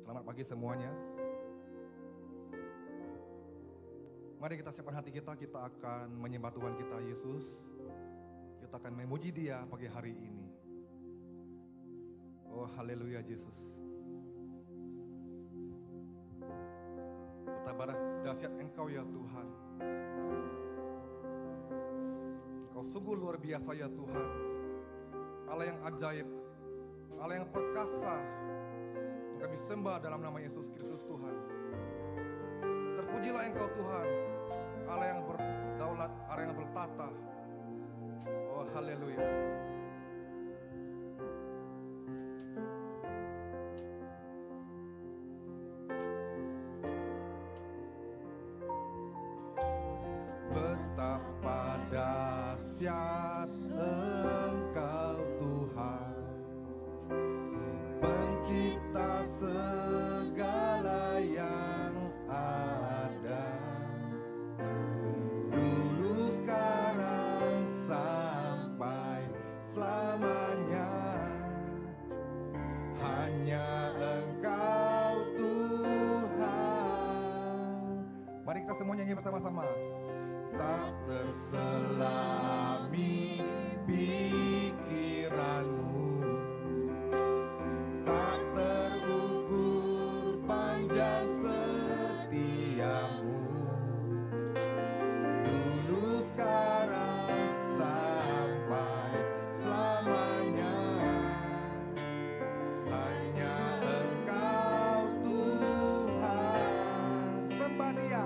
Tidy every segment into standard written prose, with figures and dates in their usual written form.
Selamat pagi semuanya. Mari kita siapkan hati kita akan menyembah Tuhan kita Yesus. Kita akan memuji Dia pagi hari ini. Oh haleluya Yesus. Betapa dahsyat Engkau ya Tuhan. Engkau sungguh luar biasa ya Tuhan. Allah yang ajaib, Allah yang perkasa. Kami sembah dalam nama Yesus Kristus Tuhan. Terpujilah Engkau Tuhan, Allah yang berdaulat, Allah yang bertata. Oh haleluya. Betapa dahsyat Engkau Tuhan, pencipta segala yang ada, dulu sekarang sampai selamanya. Hanya Engkau Tuhan. Mari kita semua nyanyi bersama-sama. Tak terselami pikiranmu, tak terukur panjang setiamu, dulu sekarang sampai selamanya. Hanya Engkau Tuhan. Sembah Dia.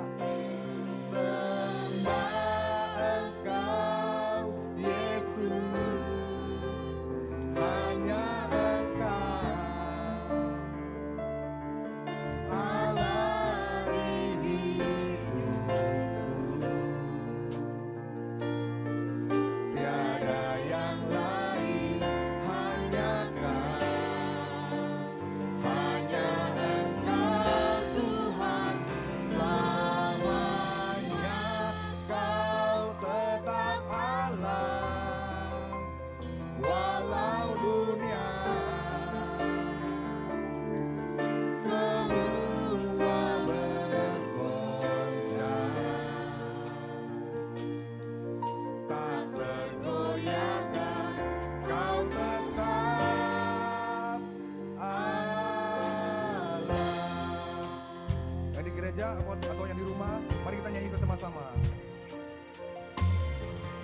Atau yang di rumah, mari kita nyanyi bersama-sama.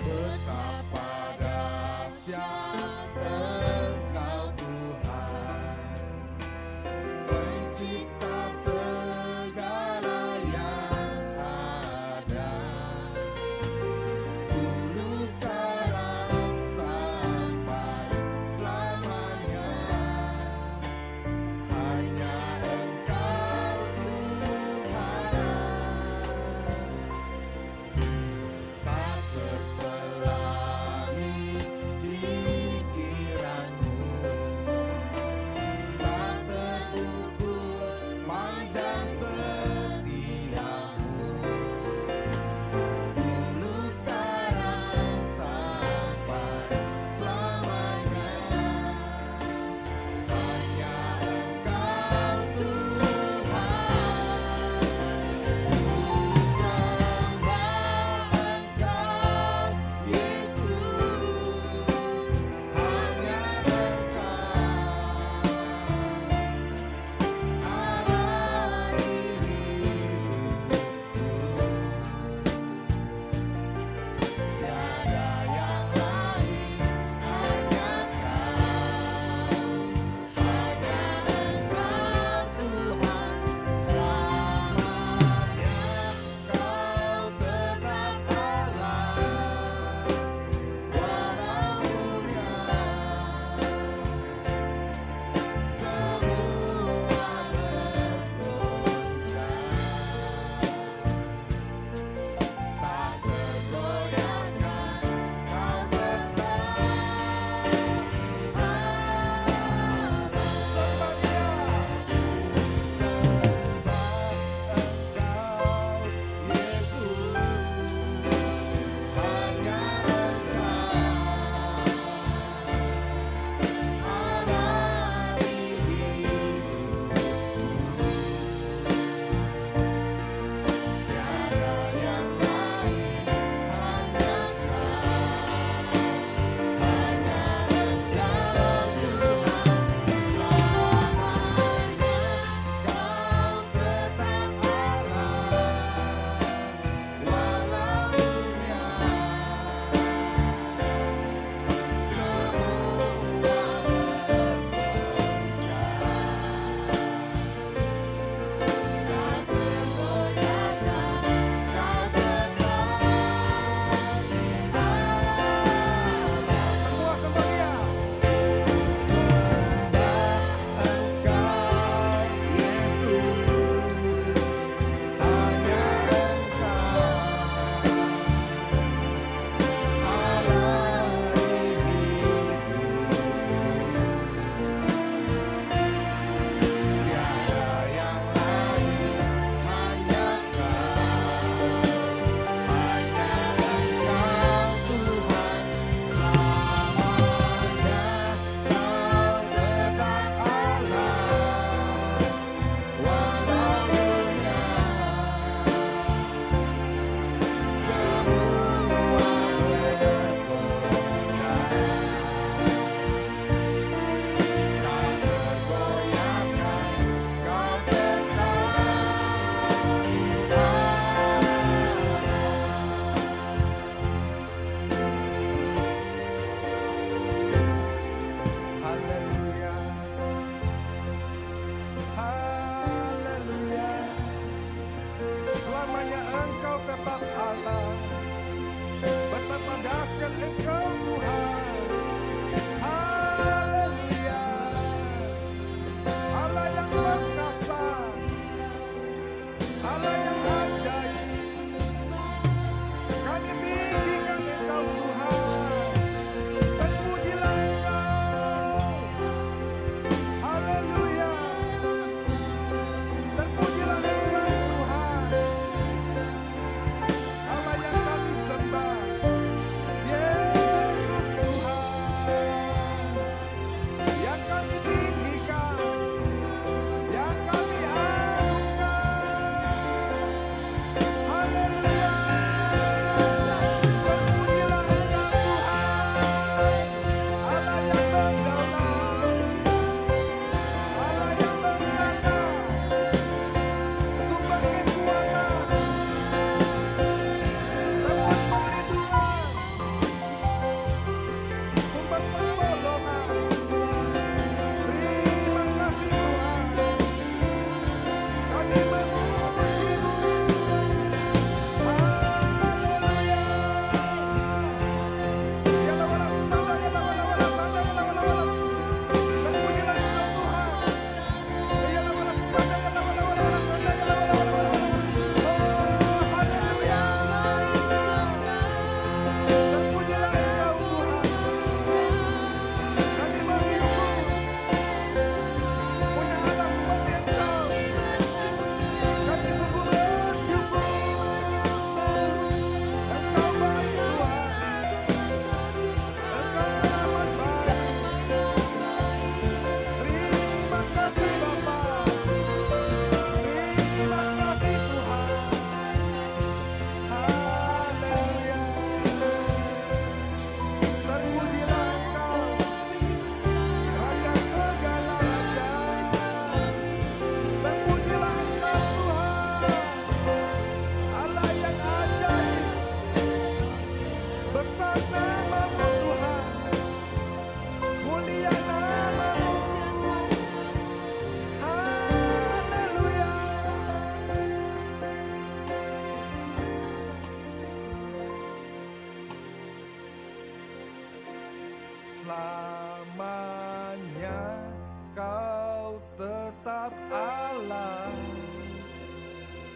Betapa dahsyat Engkau Tuhan, pencipta segala yang ada, dulu sekarang sampai selamanya. Hanya Engkau Tuhan.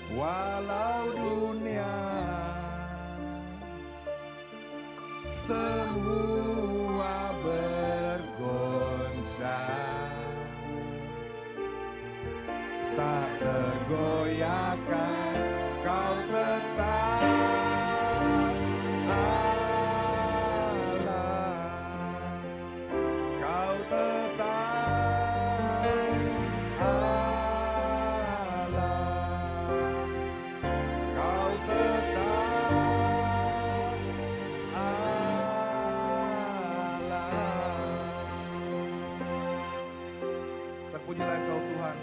Walau dunia semua bergoncang, tak tergoyahkan, kau tetap Allah, kau tetap Allah, kau tetap Allah. Terpujilah Engkau Tuhan,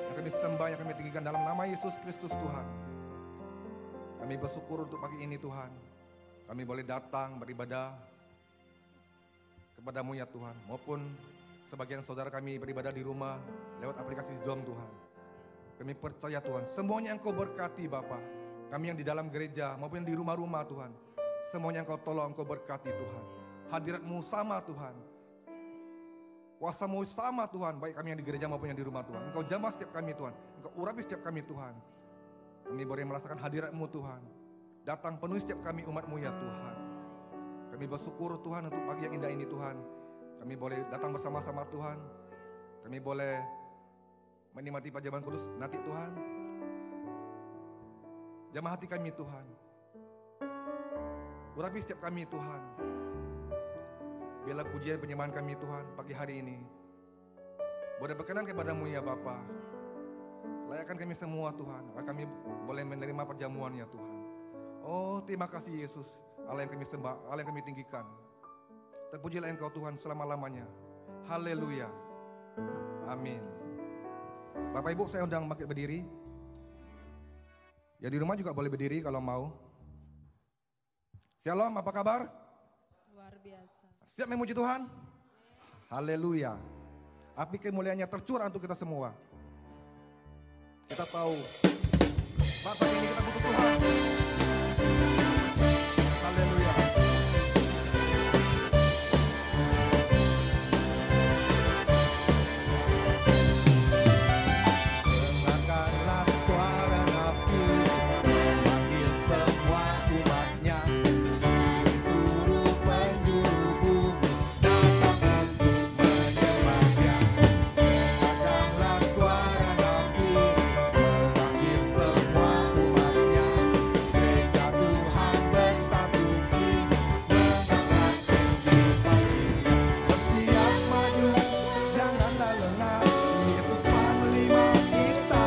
yang kami sembah, yang kami tinggikan dalam nama Yesus Kristus Tuhan. Kami bersyukur untuk pagi ini Tuhan, kami boleh datang beribadah kepadamu ya Tuhan, maupun sebagian saudara kami beribadah di rumah lewat aplikasi Zoom Tuhan. Kami percaya Tuhan, semuanya Engkau berkati Bapa. Kami yang di dalam gereja maupun di rumah-rumah Tuhan, semuanya Engkau tolong, Engkau berkati Tuhan. Hadirat-Mu sama Tuhan, kuasa-Mu sama Tuhan, baik kami yang di gereja maupun yang di rumah Tuhan. Engkau jamah setiap kami Tuhan, Engkau urapi setiap kami Tuhan. Kami boleh merasakan hadirat-Mu Tuhan, datang penuhi setiap kami umat-Mu ya Tuhan. Kami bersyukur Tuhan untuk pagi yang indah ini Tuhan. Kami boleh datang bersama-sama Tuhan. Kami boleh menikmati pajaban kudus nanti Tuhan. Jamah hati kami Tuhan, urapi setiap kami Tuhan. Biarlah pujian penyembahan kami Tuhan pagi hari ini boleh berkenan kepadamu ya Bapa. Layakkan kami semua Tuhan, agar kami boleh menerima perjamuan ya Tuhan. Oh terima kasih Yesus, Allah yang kami sembah, Allah yang kami tinggikan. Terpujilah Engkau Tuhan selama-lamanya. Haleluya. Amin. Bapak Ibu saya undang bangkit berdiri. Ya di rumah juga boleh berdiri kalau mau. Shalom, apa kabar? Luar biasa. Siap memuji Tuhan? Haleluya. Api kemuliaannya tercurah untuk kita semua. Kita tahu saat ini kita butuh Tuhan. Haleluya. Dengarkanlah suara nafsu, panggil semua umatnya, seluruh penjuru bumi datang untuk menyembahnya. Dengarkanlah suara nafsu, panggil semua umatnya, gereja Tuhan bersatu tinggi, mengangkat tinggi paginya. Bersiap maju, janganlah lengah, Yesus menerima kita.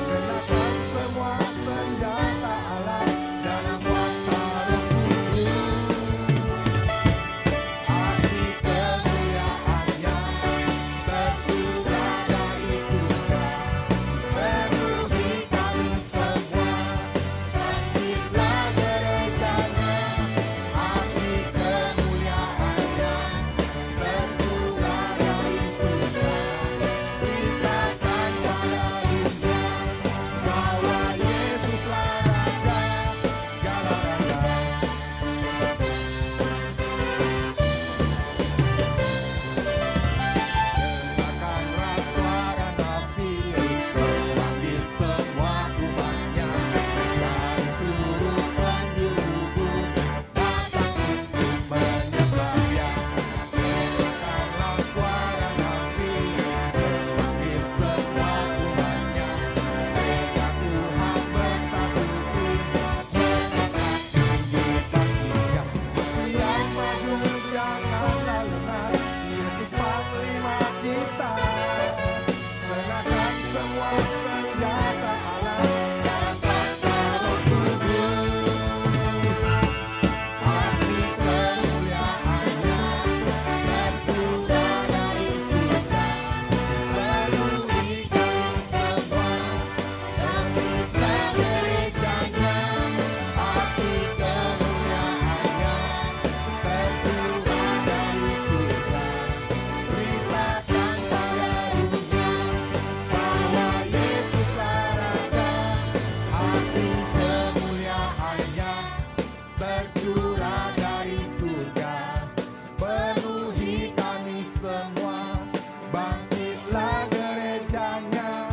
Kenakan semua senjata Allah dalam kuasa Roh Kudus. Hati kemuliaannya tercurah dari surga, penuhi kami semua, bangkitlah gerejanya. Hati kemuliaannya tercurah dari surga, beritakan pada dunia bahwa Yesuslah Raja segala raja. Dengarkanlah suara nafir, memanggil semua umatnya, dari seluruh penjuru bumi datang untuk menyembah Dia. Dengarkanlah suara nafir, memanggil semua umatnya, gereja Tuhan bersatu tinggi, mengangkat tinggi paginya. Bersiap maju, janganlah lengah, Yesus menerima kita. Kenakan semua senjata Allah dalam kuasa Roh Kudus. Hati kemuliaannya tercurah dari surga, penuhi kami semua, bangkitlah gerejanya. Hati kemuliaannya tercurah dari surga, beritakan pada dunia bahwa Yesuslah Raja. Hati kemuliaannya tercurah dari surga, penuhi kami semua, bangkitlah gerejanya.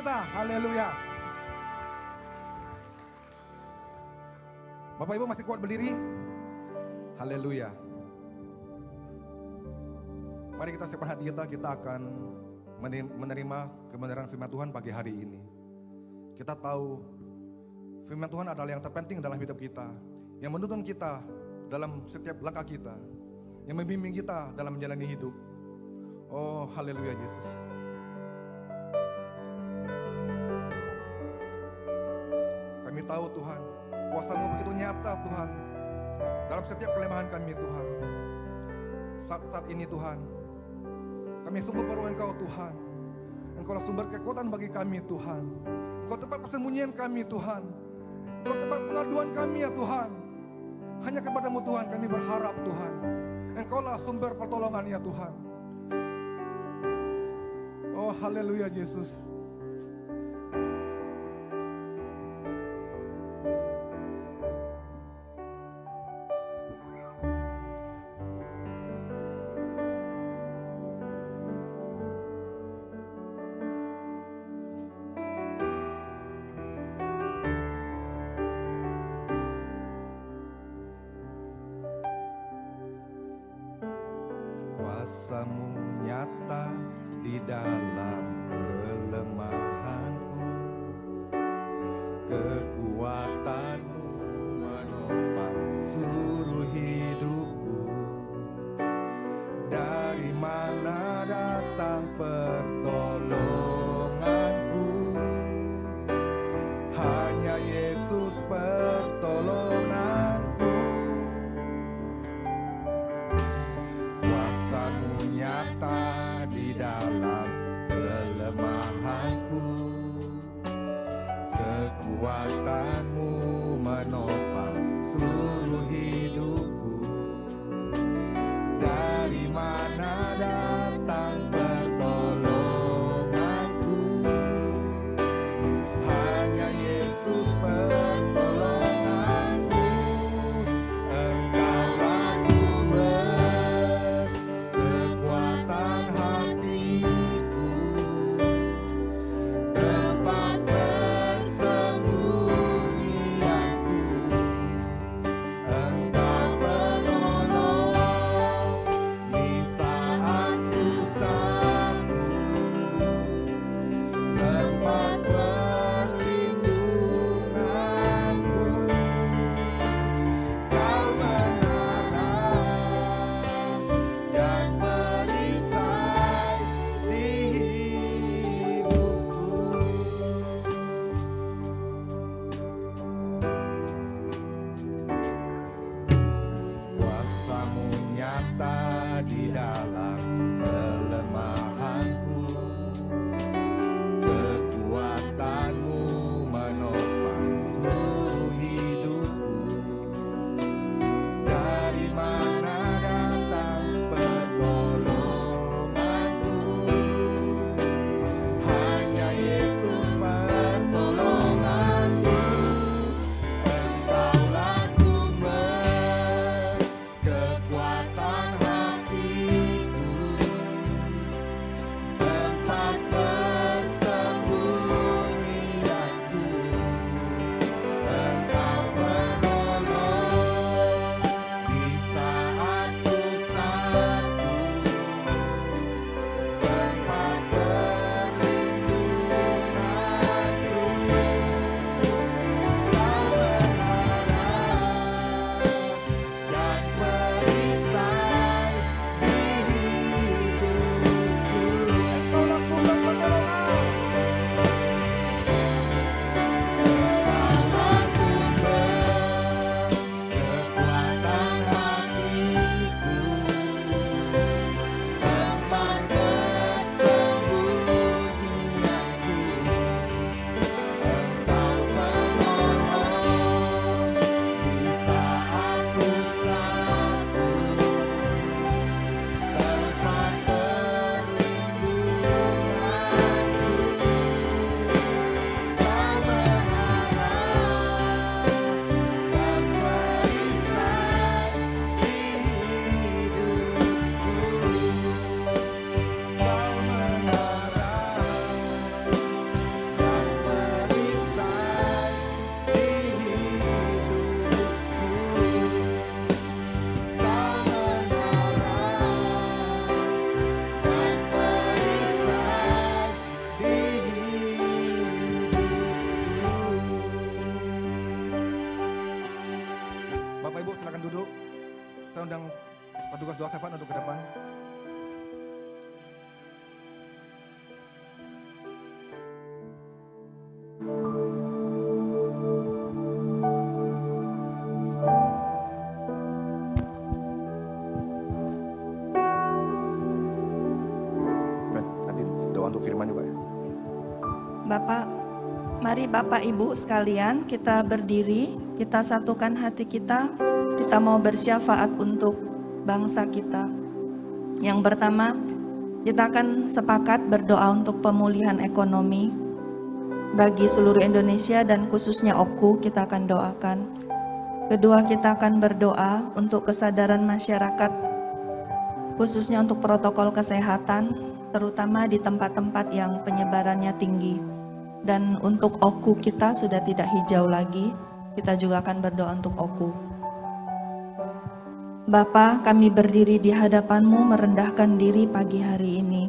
kita. Haleluya. Bapak Ibu masih kuat berdiri? Haleluya. Mari kita siapkan hati kita akan menerima kebenaran firman Tuhan pagi hari ini. Kita tahu firman Tuhan adalah yang terpenting dalam hidup kita, yang menuntun kita dalam setiap langkah kita, yang membimbing kita dalam menjalani hidup. Oh, haleluya Yesus. Kami tahu Tuhan, kuasa-Mu begitu nyata Tuhan, dalam setiap kelemahan kami Tuhan. Saat ini Tuhan, kami sungguh perlu Engkau Tuhan. Engkaulah sumber kekuatan bagi kami Tuhan. Engkau tempat persembunyian kami Tuhan. Engkau tempat pengaduan kami ya Tuhan. Hanya kepadamu Tuhan kami berharap Tuhan. Engkaulah sumber pertolongan ya Tuhan. Oh haleluya Yesus. Kuasa-Mu nyata di dalam kelemahanku, kekuatan-Mu menopang seluruh hidupku. Dari mana datang pertolonganku? Hanya Yesus pertolonganku. Kuasa-Mu nyata di dalam kelemahanku, kekuatan-Mu menopang seluruh hidupku. Dari mana datang pertolonganku? Hanya Yesus pertolonganku. Engkaulah sumber kekuatan hatiku, tempat persembunyianku. Engkau penolong di saat susahku, tempat perlindunganku. Kau menanam dan perisai di hidupku. Kuasa-Mu nyata di dalam kelemahanku, kekuatan-Mu menopang seluruh hidupku. Dari mana datang pertolonganku? Hanya Yesus pertolonganku. Engkaulah sumber kekuatan hatiku, undang petugas doa Stefan untuk ke depan. Tadi doa untuk firman juga ya. Bapak, mari Bapak Ibu sekalian kita berdiri, kita satukan hati kita mau bersyafaat untuk bangsa kita. Yang pertama, kita akan sepakat berdoa untuk pemulihan ekonomi bagi seluruh Indonesia dan khususnya OKU kita akan doakan. Kedua, kita akan berdoa untuk kesadaran masyarakat khususnya untuk protokol kesehatan terutama di tempat-tempat yang penyebarannya tinggi. Dan untuk OKU kita sudah tidak hijau lagi, kita juga akan berdoa untuk OKU. Bapa, kami berdiri di hadapan-Mu merendahkan diri pagi hari ini.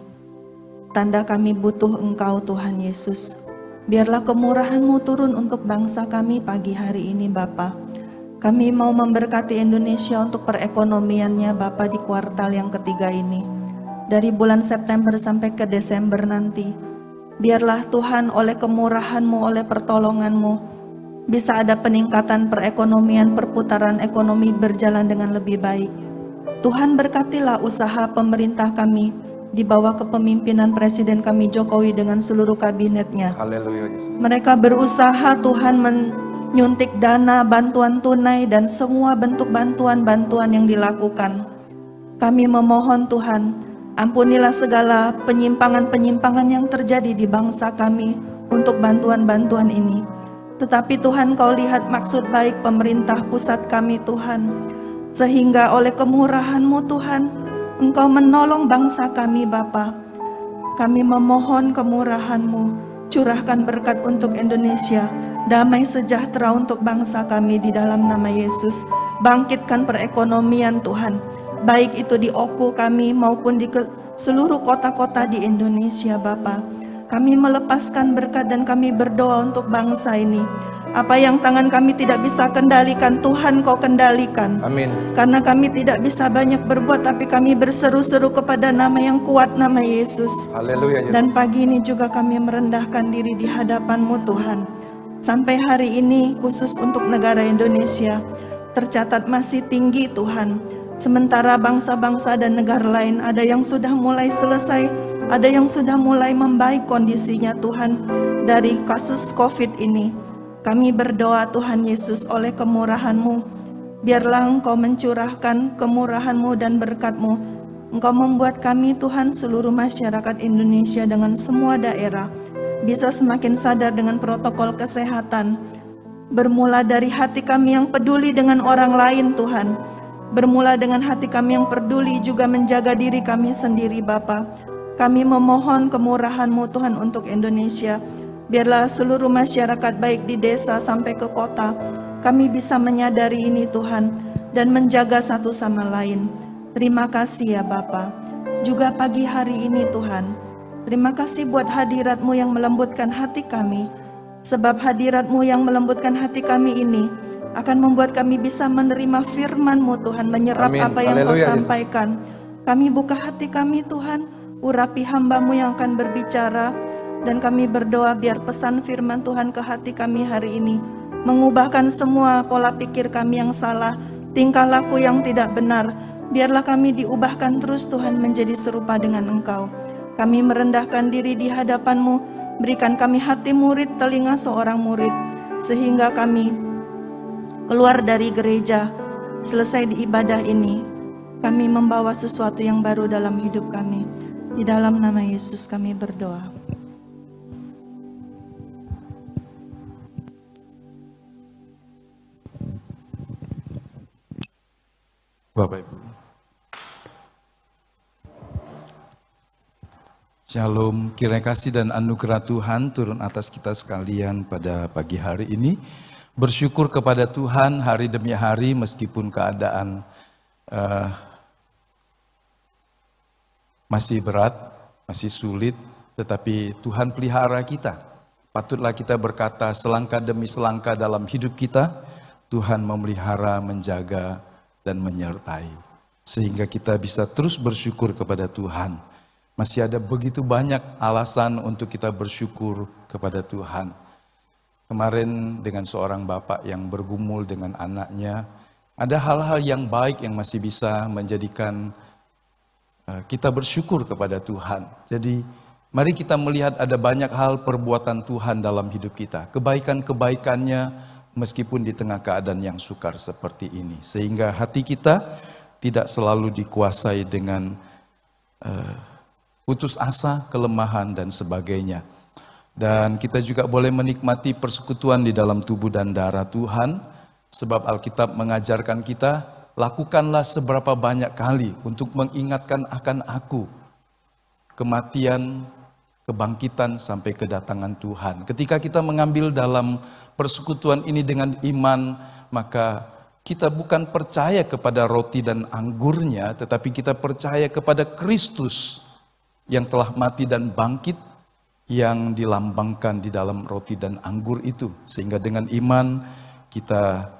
Tanda kami butuh Engkau Tuhan Yesus. Biarlah kemurahan-Mu turun untuk bangsa kami pagi hari ini Bapa. Kami mau memberkati Indonesia untuk perekonomiannya Bapa di kuartal yang ketiga ini. Dari bulan September sampai ke Desember nanti. Biarlah Tuhan oleh kemurahan-Mu, oleh pertolongan-Mu, bisa ada peningkatan perekonomian, perputaran ekonomi berjalan dengan lebih baik. Tuhan berkatilah usaha pemerintah kami di bawah kepemimpinan Presiden kami Jokowi dengan seluruh kabinetnya. Haleluya Yesus. Mereka berusaha Tuhan menyuntik dana, bantuan tunai dan semua bentuk bantuan-bantuan yang dilakukan. Kami memohon Tuhan, ampunilah segala penyimpangan-penyimpangan yang terjadi di bangsa kami untuk bantuan-bantuan ini. Tetapi Tuhan, Kau lihat maksud baik pemerintah pusat kami Tuhan. Sehingga oleh kemurahan-Mu Tuhan, Engkau menolong bangsa kami Bapa. Kami memohon kemurahan-Mu, curahkan berkat untuk Indonesia, damai sejahtera untuk bangsa kami di dalam nama Yesus. Bangkitkan perekonomian Tuhan, baik itu di OKU kami maupun di seluruh kota-kota di Indonesia Bapa. Kami melepaskan berkat dan kami berdoa untuk bangsa ini. Apa yang tangan kami tidak bisa kendalikan, Tuhan Kau kendalikan. Amin. Karena kami tidak bisa banyak berbuat, tapi kami berseru-seru kepada nama yang kuat, nama Yesus. Haleluya Yesus. Dan pagi ini juga kami merendahkan diri di hadapan-Mu Tuhan. Sampai hari ini khusus untuk negara Indonesia tercatat masih tinggi Tuhan. Sementara bangsa-bangsa dan negara lain ada yang sudah mulai selesai, ada yang sudah mulai membaik kondisinya Tuhan dari kasus COVID ini. Kami berdoa Tuhan Yesus oleh kemurahan-Mu, biarlah Engkau mencurahkan kemurahan-Mu dan berkat-Mu. Engkau membuat kami Tuhan seluruh masyarakat Indonesia dengan semua daerah bisa semakin sadar dengan protokol kesehatan. Bermula dari hati kami yang peduli dengan orang lain Tuhan. Bermula dengan hati kami yang peduli juga menjaga diri kami sendiri Bapa. Kami memohon kemurahan-Mu Tuhan untuk Indonesia. Biarlah seluruh masyarakat baik di desa sampai ke kota, kami bisa menyadari ini Tuhan dan menjaga satu sama lain. Terima kasih ya Bapa. Juga pagi hari ini Tuhan, terima kasih buat hadirat-Mu yang melembutkan hati kami. Sebab hadirat-Mu yang melembutkan hati kami ini akan membuat kami bisa menerima firman-Mu Tuhan, menyerap Amin. apa yang Kau Haleluya, Yesus. sampaikan. Kami buka hati kami Tuhan, urapi hamba-Mu yang akan berbicara, dan kami berdoa biar pesan firman Tuhan ke hati kami hari ini, mengubahkan semua pola pikir kami yang salah, tingkah laku yang tidak benar. Biarlah kami diubahkan terus Tuhan menjadi serupa dengan Engkau. Kami merendahkan diri di hadapan-Mu, berikan kami hati murid, telinga seorang murid, sehingga kami keluar dari gereja, selesai di ibadah ini, kami membawa sesuatu yang baru dalam hidup kami. Di dalam nama Yesus kami berdoa. Bapak Ibu. Shalom, kiranya kasih dan anugerah Tuhan turun atas kita sekalian pada pagi hari ini. Bersyukur kepada Tuhan hari demi hari meskipun keadaan masih berat, masih sulit, tetapi Tuhan pelihara kita. Patutlah kita berkata selangkah demi selangkah dalam hidup kita, Tuhan memelihara, menjaga, dan menyertai. sehingga kita bisa terus bersyukur kepada Tuhan. Masih ada begitu banyak alasan untuk kita bersyukur kepada Tuhan. Kemarin dengan seorang bapak yang bergumul dengan anaknya, ada hal-hal yang baik yang masih bisa menjadikan kita bersyukur kepada Tuhan. Jadi mari kita melihat ada banyak hal perbuatan Tuhan dalam hidup kita. Kebaikan-kebaikannya meskipun di tengah keadaan yang sukar seperti ini. Sehingga hati kita tidak selalu dikuasai dengan putus asa, kelemahan, dan sebagainya. Dan kita juga boleh menikmati persekutuan di dalam tubuh dan darah Tuhan. Sebab Alkitab mengajarkan kita, lakukanlah seberapa banyak kali untuk mengingatkan akan aku. Kematian, kebangkitan, sampai kedatangan Tuhan. Ketika kita mengambil dalam persekutuan ini dengan iman, maka kita bukan percaya kepada roti dan anggurnya, tetapi kita percaya kepada Kristus yang telah mati dan bangkit, yang dilambangkan di dalam roti dan anggur itu. Sehingga dengan iman kita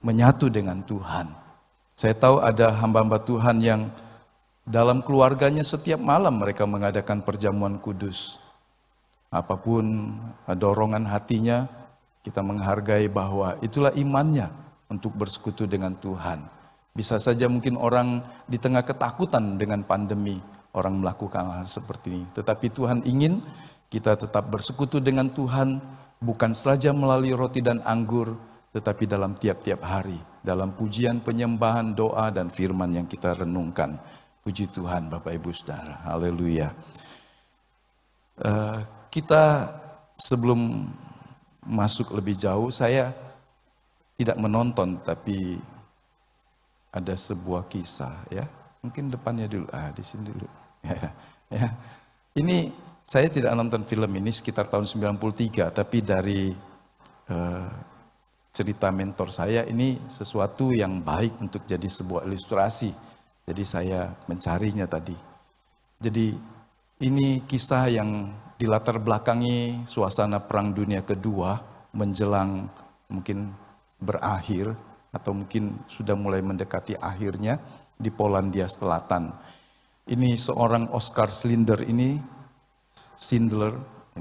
menyatu dengan Tuhan. Saya tahu ada hamba-hamba Tuhan yang dalam keluarganya setiap malam mereka mengadakan perjamuan kudus. Apapun dorongan hatinya, kita menghargai bahwa itulah imannya untuk bersekutu dengan Tuhan. Bisa saja mungkin orang di tengah ketakutan dengan pandemi, orang melakukan hal seperti ini. Tetapi Tuhan ingin kita tetap bersekutu dengan Tuhan, bukan saja melalui roti dan anggur, tetapi dalam tiap-tiap hari, dalam pujian, penyembahan, doa, dan firman yang kita renungkan. Puji Tuhan Bapak Ibu Saudara, haleluya. Kita sebelum masuk lebih jauh, saya tidak menonton, tapi ada sebuah kisah ya. Mungkin depannya dulu, di sini dulu. Ya. Ini saya tidak nonton film ini sekitar tahun 93, tapi dari cerita mentor saya ini sesuatu yang baik untuk jadi sebuah ilustrasi. Jadi saya mencarinya tadi. Jadi ini kisah yang dilatar belakangi suasana Perang Dunia Kedua menjelang mungkin berakhir atau mungkin sudah mulai mendekati akhirnya di Polandia Selatan. Ini seorang Oskar Schindler ini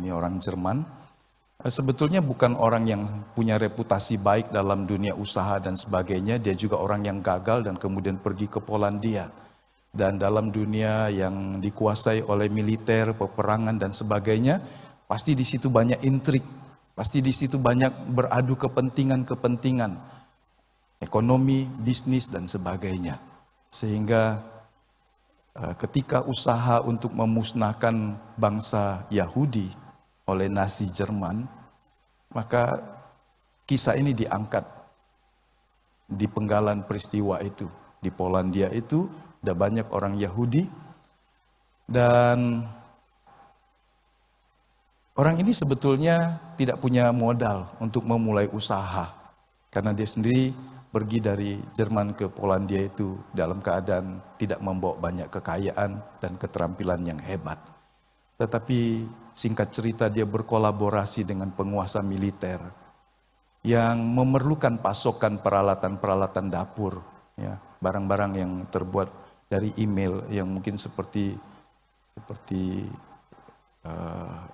orang Jerman. Sebetulnya bukan orang yang punya reputasi baik dalam dunia usaha dan sebagainya. Dia juga orang yang gagal dan kemudian pergi ke Polandia. Dan dalam dunia yang dikuasai oleh militer, peperangan dan sebagainya, pasti di situ banyak intrik. Pasti di situ banyak beradu kepentingan-kepentingan. Ekonomi, bisnis dan sebagainya. Sehingga ketika usaha untuk memusnahkan bangsa Yahudi oleh Nazi Jerman, maka kisah ini diangkat di penggalan peristiwa itu. Di Polandia itu ada banyak orang Yahudi dan orang ini sebetulnya tidak punya modal untuk memulai usaha karena dia sendiri pergi dari Jerman ke Polandia itu dalam keadaan tidak membawa banyak kekayaan dan keterampilan yang hebat. Tetapi singkat cerita dia berkolaborasi dengan penguasa militer yang memerlukan pasokan peralatan-peralatan dapur, ya, barang-barang yang terbuat dari email yang mungkin seperti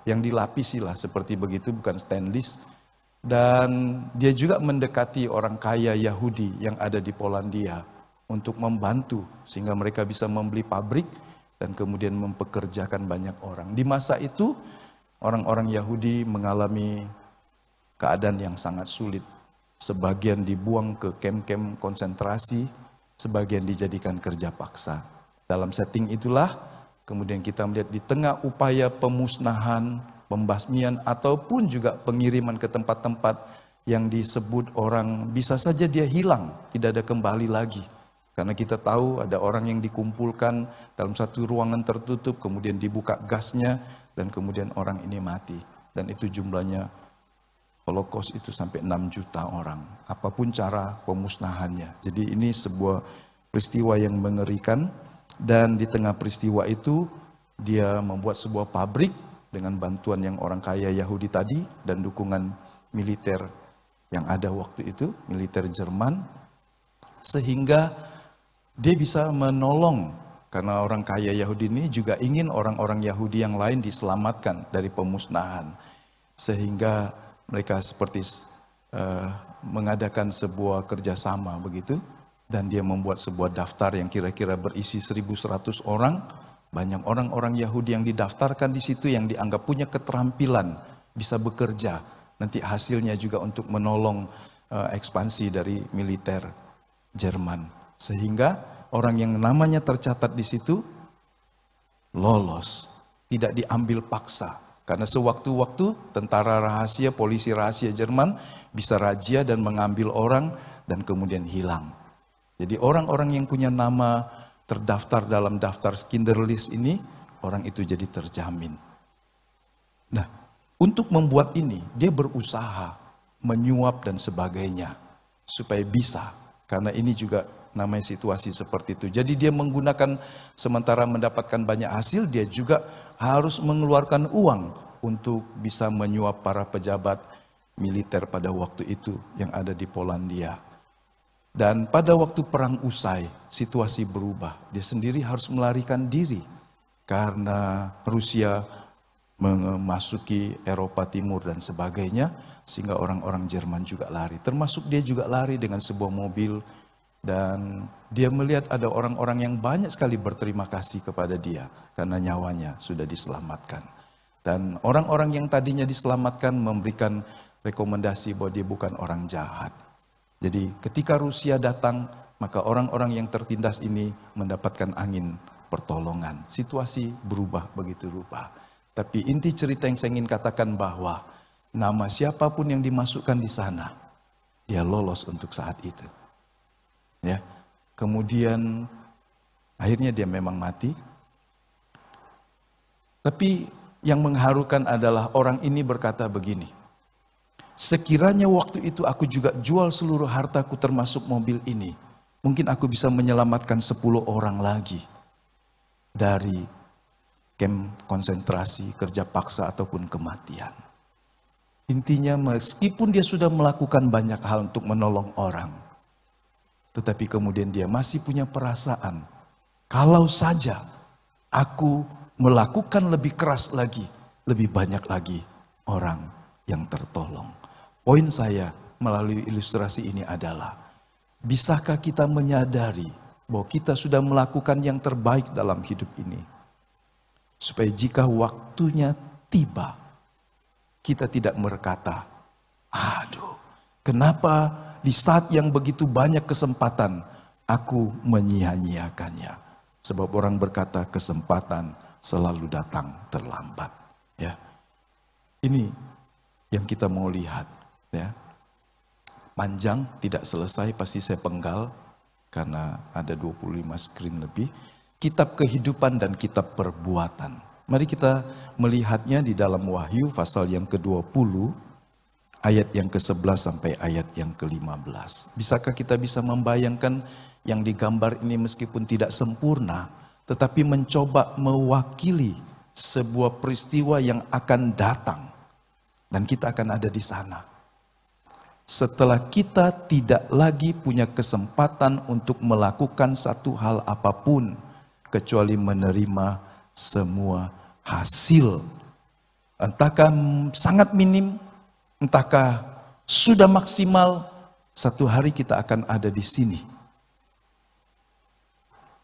yang dilapisi lah seperti begitu, bukan stainless. Dan dia juga mendekati orang kaya Yahudi yang ada di Polandia untuk membantu sehingga mereka bisa membeli pabrik dan kemudian mempekerjakan banyak orang. Di masa itu orang-orang Yahudi mengalami keadaan yang sangat sulit. Sebagian dibuang ke kem-kem konsentrasi, sebagian dijadikan kerja paksa. Dalam setting itulah kemudian kita melihat di tengah upaya pemusnahan, pembasmian ataupun juga pengiriman ke tempat-tempat yang disebut orang bisa saja dia hilang, tidak ada kembali lagi. Karena kita tahu ada orang yang dikumpulkan dalam satu ruangan tertutup, kemudian dibuka gasnya dan kemudian orang ini mati. Dan itu jumlahnya Holocaust itu sampai 6 juta orang. Apapun cara pemusnahannya. Jadi ini sebuah peristiwa yang mengerikan dan di tengah peristiwa itu dia membuat sebuah pabrik dengan bantuan yang orang kaya Yahudi tadi dan dukungan militer yang ada waktu itu, militer Jerman, sehingga dia bisa menolong, karena orang kaya Yahudi ini juga ingin orang-orang Yahudi yang lain diselamatkan dari pemusnahan. Sehingga mereka seperti mengadakan sebuah kerjasama begitu, dan dia membuat sebuah daftar yang kira-kira berisi 1.100 orang. Banyak orang-orang Yahudi yang didaftarkan di situ yang dianggap punya keterampilan, bisa bekerja. Nanti hasilnya juga untuk menolong ekspansi dari militer Jerman. Sehingga orang yang namanya tercatat di situ lolos, tidak diambil paksa. Karena sewaktu-waktu tentara rahasia, polisi rahasia Jerman bisa razia dan mengambil orang dan kemudian hilang. Jadi orang-orang yang punya nama terdaftar dalam daftar Kinderlist ini, orang itu jadi terjamin. Nah, untuk membuat ini, dia berusaha menyuap dan sebagainya supaya bisa. Karena ini juga namanya situasi seperti itu. Jadi dia menggunakan, sementara mendapatkan banyak hasil, dia juga harus mengeluarkan uang untuk bisa menyuap para pejabat militer pada waktu itu yang ada di Polandia. Dan pada waktu perang usai, situasi berubah. Dia sendiri harus melarikan diri karena Rusia memasuki Eropa Timur dan sebagainya, sehingga orang-orang Jerman juga lari. Termasuk dia juga lari dengan sebuah mobil, dan dia melihat ada orang-orang yang banyak sekali berterima kasih kepada dia karena nyawanya sudah diselamatkan. Dan orang-orang yang tadinya diselamatkan memberikan rekomendasi bahwa dia bukan orang jahat. Jadi ketika Rusia datang, maka orang-orang yang tertindas ini mendapatkan angin pertolongan. Situasi berubah begitu rupa. Tapi inti cerita yang saya ingin katakan bahwa nama siapapun yang dimasukkan di sana, dia lolos untuk saat itu. Ya, kemudian akhirnya dia memang mati. Tapi yang mengharukan adalah orang ini berkata begini, sekiranya waktu itu aku juga jual seluruh hartaku termasuk mobil ini, mungkin aku bisa menyelamatkan 10 orang lagi dari kamp konsentrasi, kerja paksa ataupun kematian. Intinya meskipun dia sudah melakukan banyak hal untuk menolong orang, tetapi kemudian dia masih punya perasaan, kalau saja aku melakukan lebih keras lagi, lebih banyak lagi orang yang tertolong. Poin saya melalui ilustrasi ini adalah, bisakah kita menyadari bahwa kita sudah melakukan yang terbaik dalam hidup ini? Supaya jika waktunya tiba, kita tidak berkata, aduh, kenapa di saat yang begitu banyak kesempatan, aku menyia-nyiakannya. Sebab orang berkata kesempatan selalu datang terlambat. Ya, ini yang kita mau lihat. Ya, panjang tidak selesai, pasti saya penggal karena ada 25 screen lebih. Kitab kehidupan dan kitab perbuatan. Mari kita melihatnya di dalam Wahyu pasal yang ke-20. Ayat yang ke-11 sampai ayat yang ke-15. Bisakah kita bisa membayangkan yang digambar ini meskipun tidak sempurna, tetapi mencoba mewakili sebuah peristiwa yang akan datang. Dan kita akan ada di sana. Setelah kita tidak lagi punya kesempatan untuk melakukan satu hal apapun, kecuali menerima semua hasil. Entahkah sangat minim, entahkah sudah maksimal, satu hari kita akan ada di sini.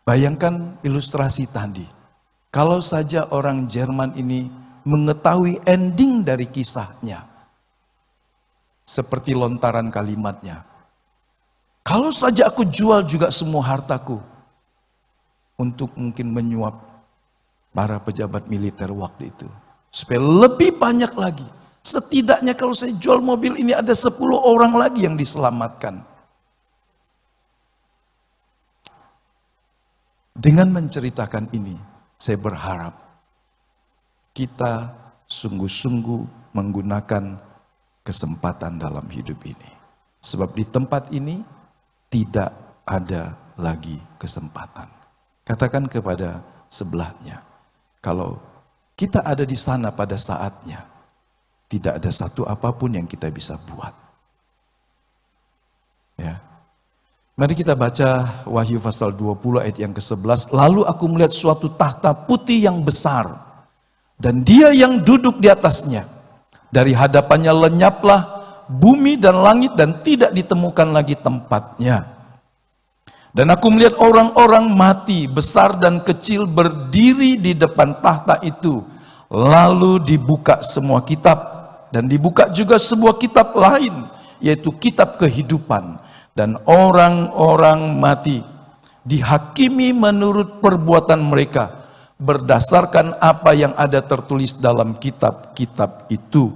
Bayangkan ilustrasi tadi. Kalau saja orang Jerman ini mengetahui ending dari kisahnya. Seperti lontaran kalimatnya. Kalau saja aku jual juga semua hartaku. Untuk mungkin menyuap para pejabat militer waktu itu. Supaya lebih banyak lagi. Setidaknya kalau saya jual mobil ini ada 10 orang lagi yang diselamatkan. Dengan menceritakan ini, saya berharap kita sungguh-sungguh menggunakan kesempatan dalam hidup ini. Sebab di tempat ini tidak ada lagi kesempatan. Katakan kepada sebelahnya, kalau kita ada di sana pada saatnya, tidak ada satu apapun yang kita bisa buat. Ya. Mari kita baca Wahyu pasal 20 ayat yang ke-11. Lalu aku melihat suatu tahta putih yang besar, dan Dia yang duduk di atasnya. Dari hadapannya lenyaplah bumi dan langit, dan tidak ditemukan lagi tempatnya. Dan aku melihat orang-orang mati, besar dan kecil, berdiri di depan tahta itu. Lalu dibuka semua kitab, dan dibuka juga sebuah kitab lain, yaitu kitab kehidupan. Dan orang-orang mati dihakimi menurut perbuatan mereka, berdasarkan apa yang ada tertulis dalam kitab-kitab itu.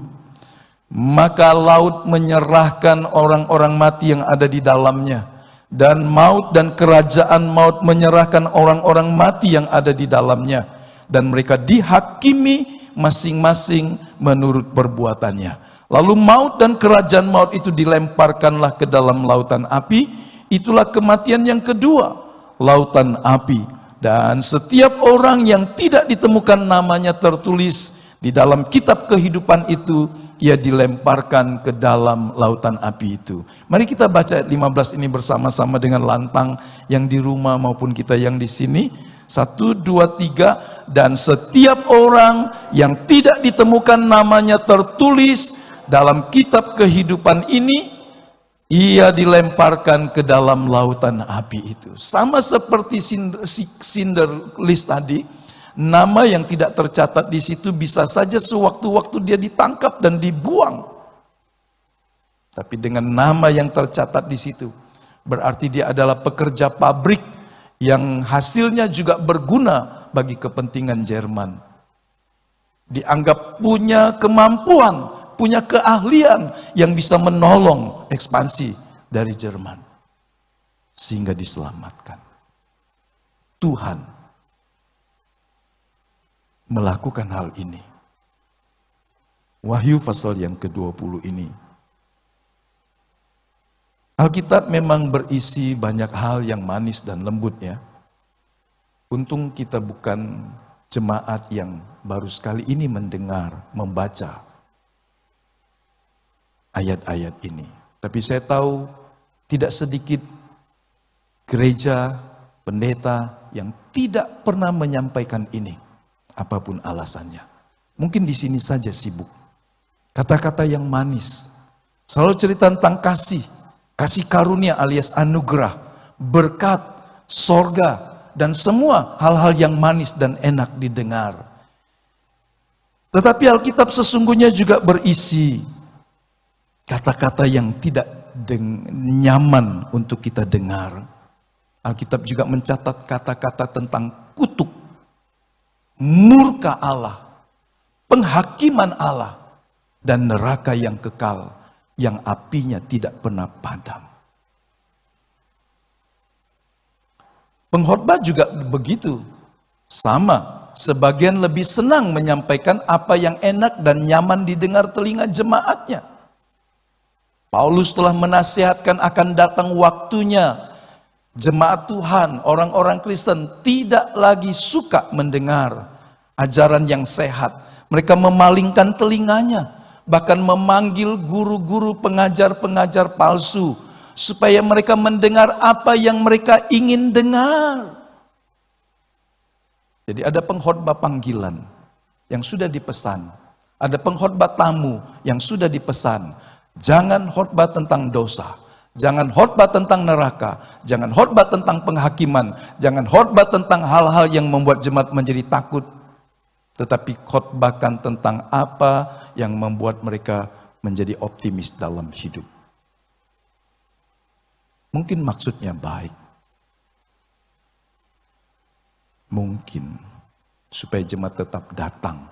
Maka laut menyerahkan orang-orang mati yang ada di dalamnya, dan maut dan kerajaan maut menyerahkan orang-orang mati yang ada di dalamnya, dan mereka dihakimi masing-masing menurut perbuatannya. Lalu maut dan kerajaan maut itu dilemparkanlah ke dalam lautan api. Itulah kematian yang kedua, lautan api. Dan setiap orang yang tidak ditemukan namanya tertulis di dalam kitab kehidupan itu, ia dilemparkan ke dalam lautan api itu. Mari kita baca ayat 15 ini bersama-sama dengan lantang, yang di rumah maupun kita yang di sini. 1, 2, 3. Dan setiap orang yang tidak ditemukan namanya tertulis dalam kitab kehidupan ini, ia dilemparkan ke dalam lautan api itu. Sama seperti Schindler List tadi, nama yang tidak tercatat di situ bisa saja sewaktu-waktu dia ditangkap dan dibuang. Tapi dengan nama yang tercatat di situ, berarti dia adalah pekerja pabrik yang hasilnya juga berguna bagi kepentingan Jerman. Dianggap punya kemampuan, punya keahlian yang bisa menolong ekspansi dari Jerman, sehingga diselamatkan. Tuhan melakukan hal ini. Wahyu pasal yang ke-20 ini, Alkitab memang berisi banyak hal yang manis dan lembut ya. Untung kita bukan jemaat yang baru sekali ini mendengar, membaca ayat-ayat ini. Tapi saya tahu tidak sedikit gereja, pendeta yang tidak pernah menyampaikan ini, apapun alasannya. Mungkin di sini saja sibuk. Kata-kata yang manis, selalu cerita tentang kasih, kasih karunia alias anugerah, berkat, sorga, dan semua hal-hal yang manis dan enak didengar. Tetapi Alkitab sesungguhnya juga berisi kata-kata yang tidak nyaman untuk kita dengar. Alkitab juga mencatat kata-kata tentang kutuk, murka Allah, penghakiman Allah, dan neraka yang kekal, yang apinya tidak pernah padam. Pengkhotbah juga begitu. Sama, sebagian lebih senang menyampaikan apa yang enak dan nyaman didengar telinga jemaatnya. Paulus telah menasihatkan akan datang waktunya jemaat Tuhan, orang-orang Kristen tidak lagi suka mendengar ajaran yang sehat. Mereka memalingkan telinganya, bahkan memanggil guru-guru pengajar-pengajar palsu supaya mereka mendengar apa yang mereka ingin dengar. Jadi ada pengkhotbah panggilan yang sudah dipesan, ada pengkhotbah tamu yang sudah dipesan. Jangan khotbah tentang dosa, jangan khotbah tentang neraka, jangan khotbah tentang penghakiman, jangan khotbah tentang hal-hal yang membuat jemaat menjadi takut, tetapi khotbahkan tentang apa yang membuat mereka menjadi optimis dalam hidup. Mungkin maksudnya baik, mungkin supaya jemaat tetap datang,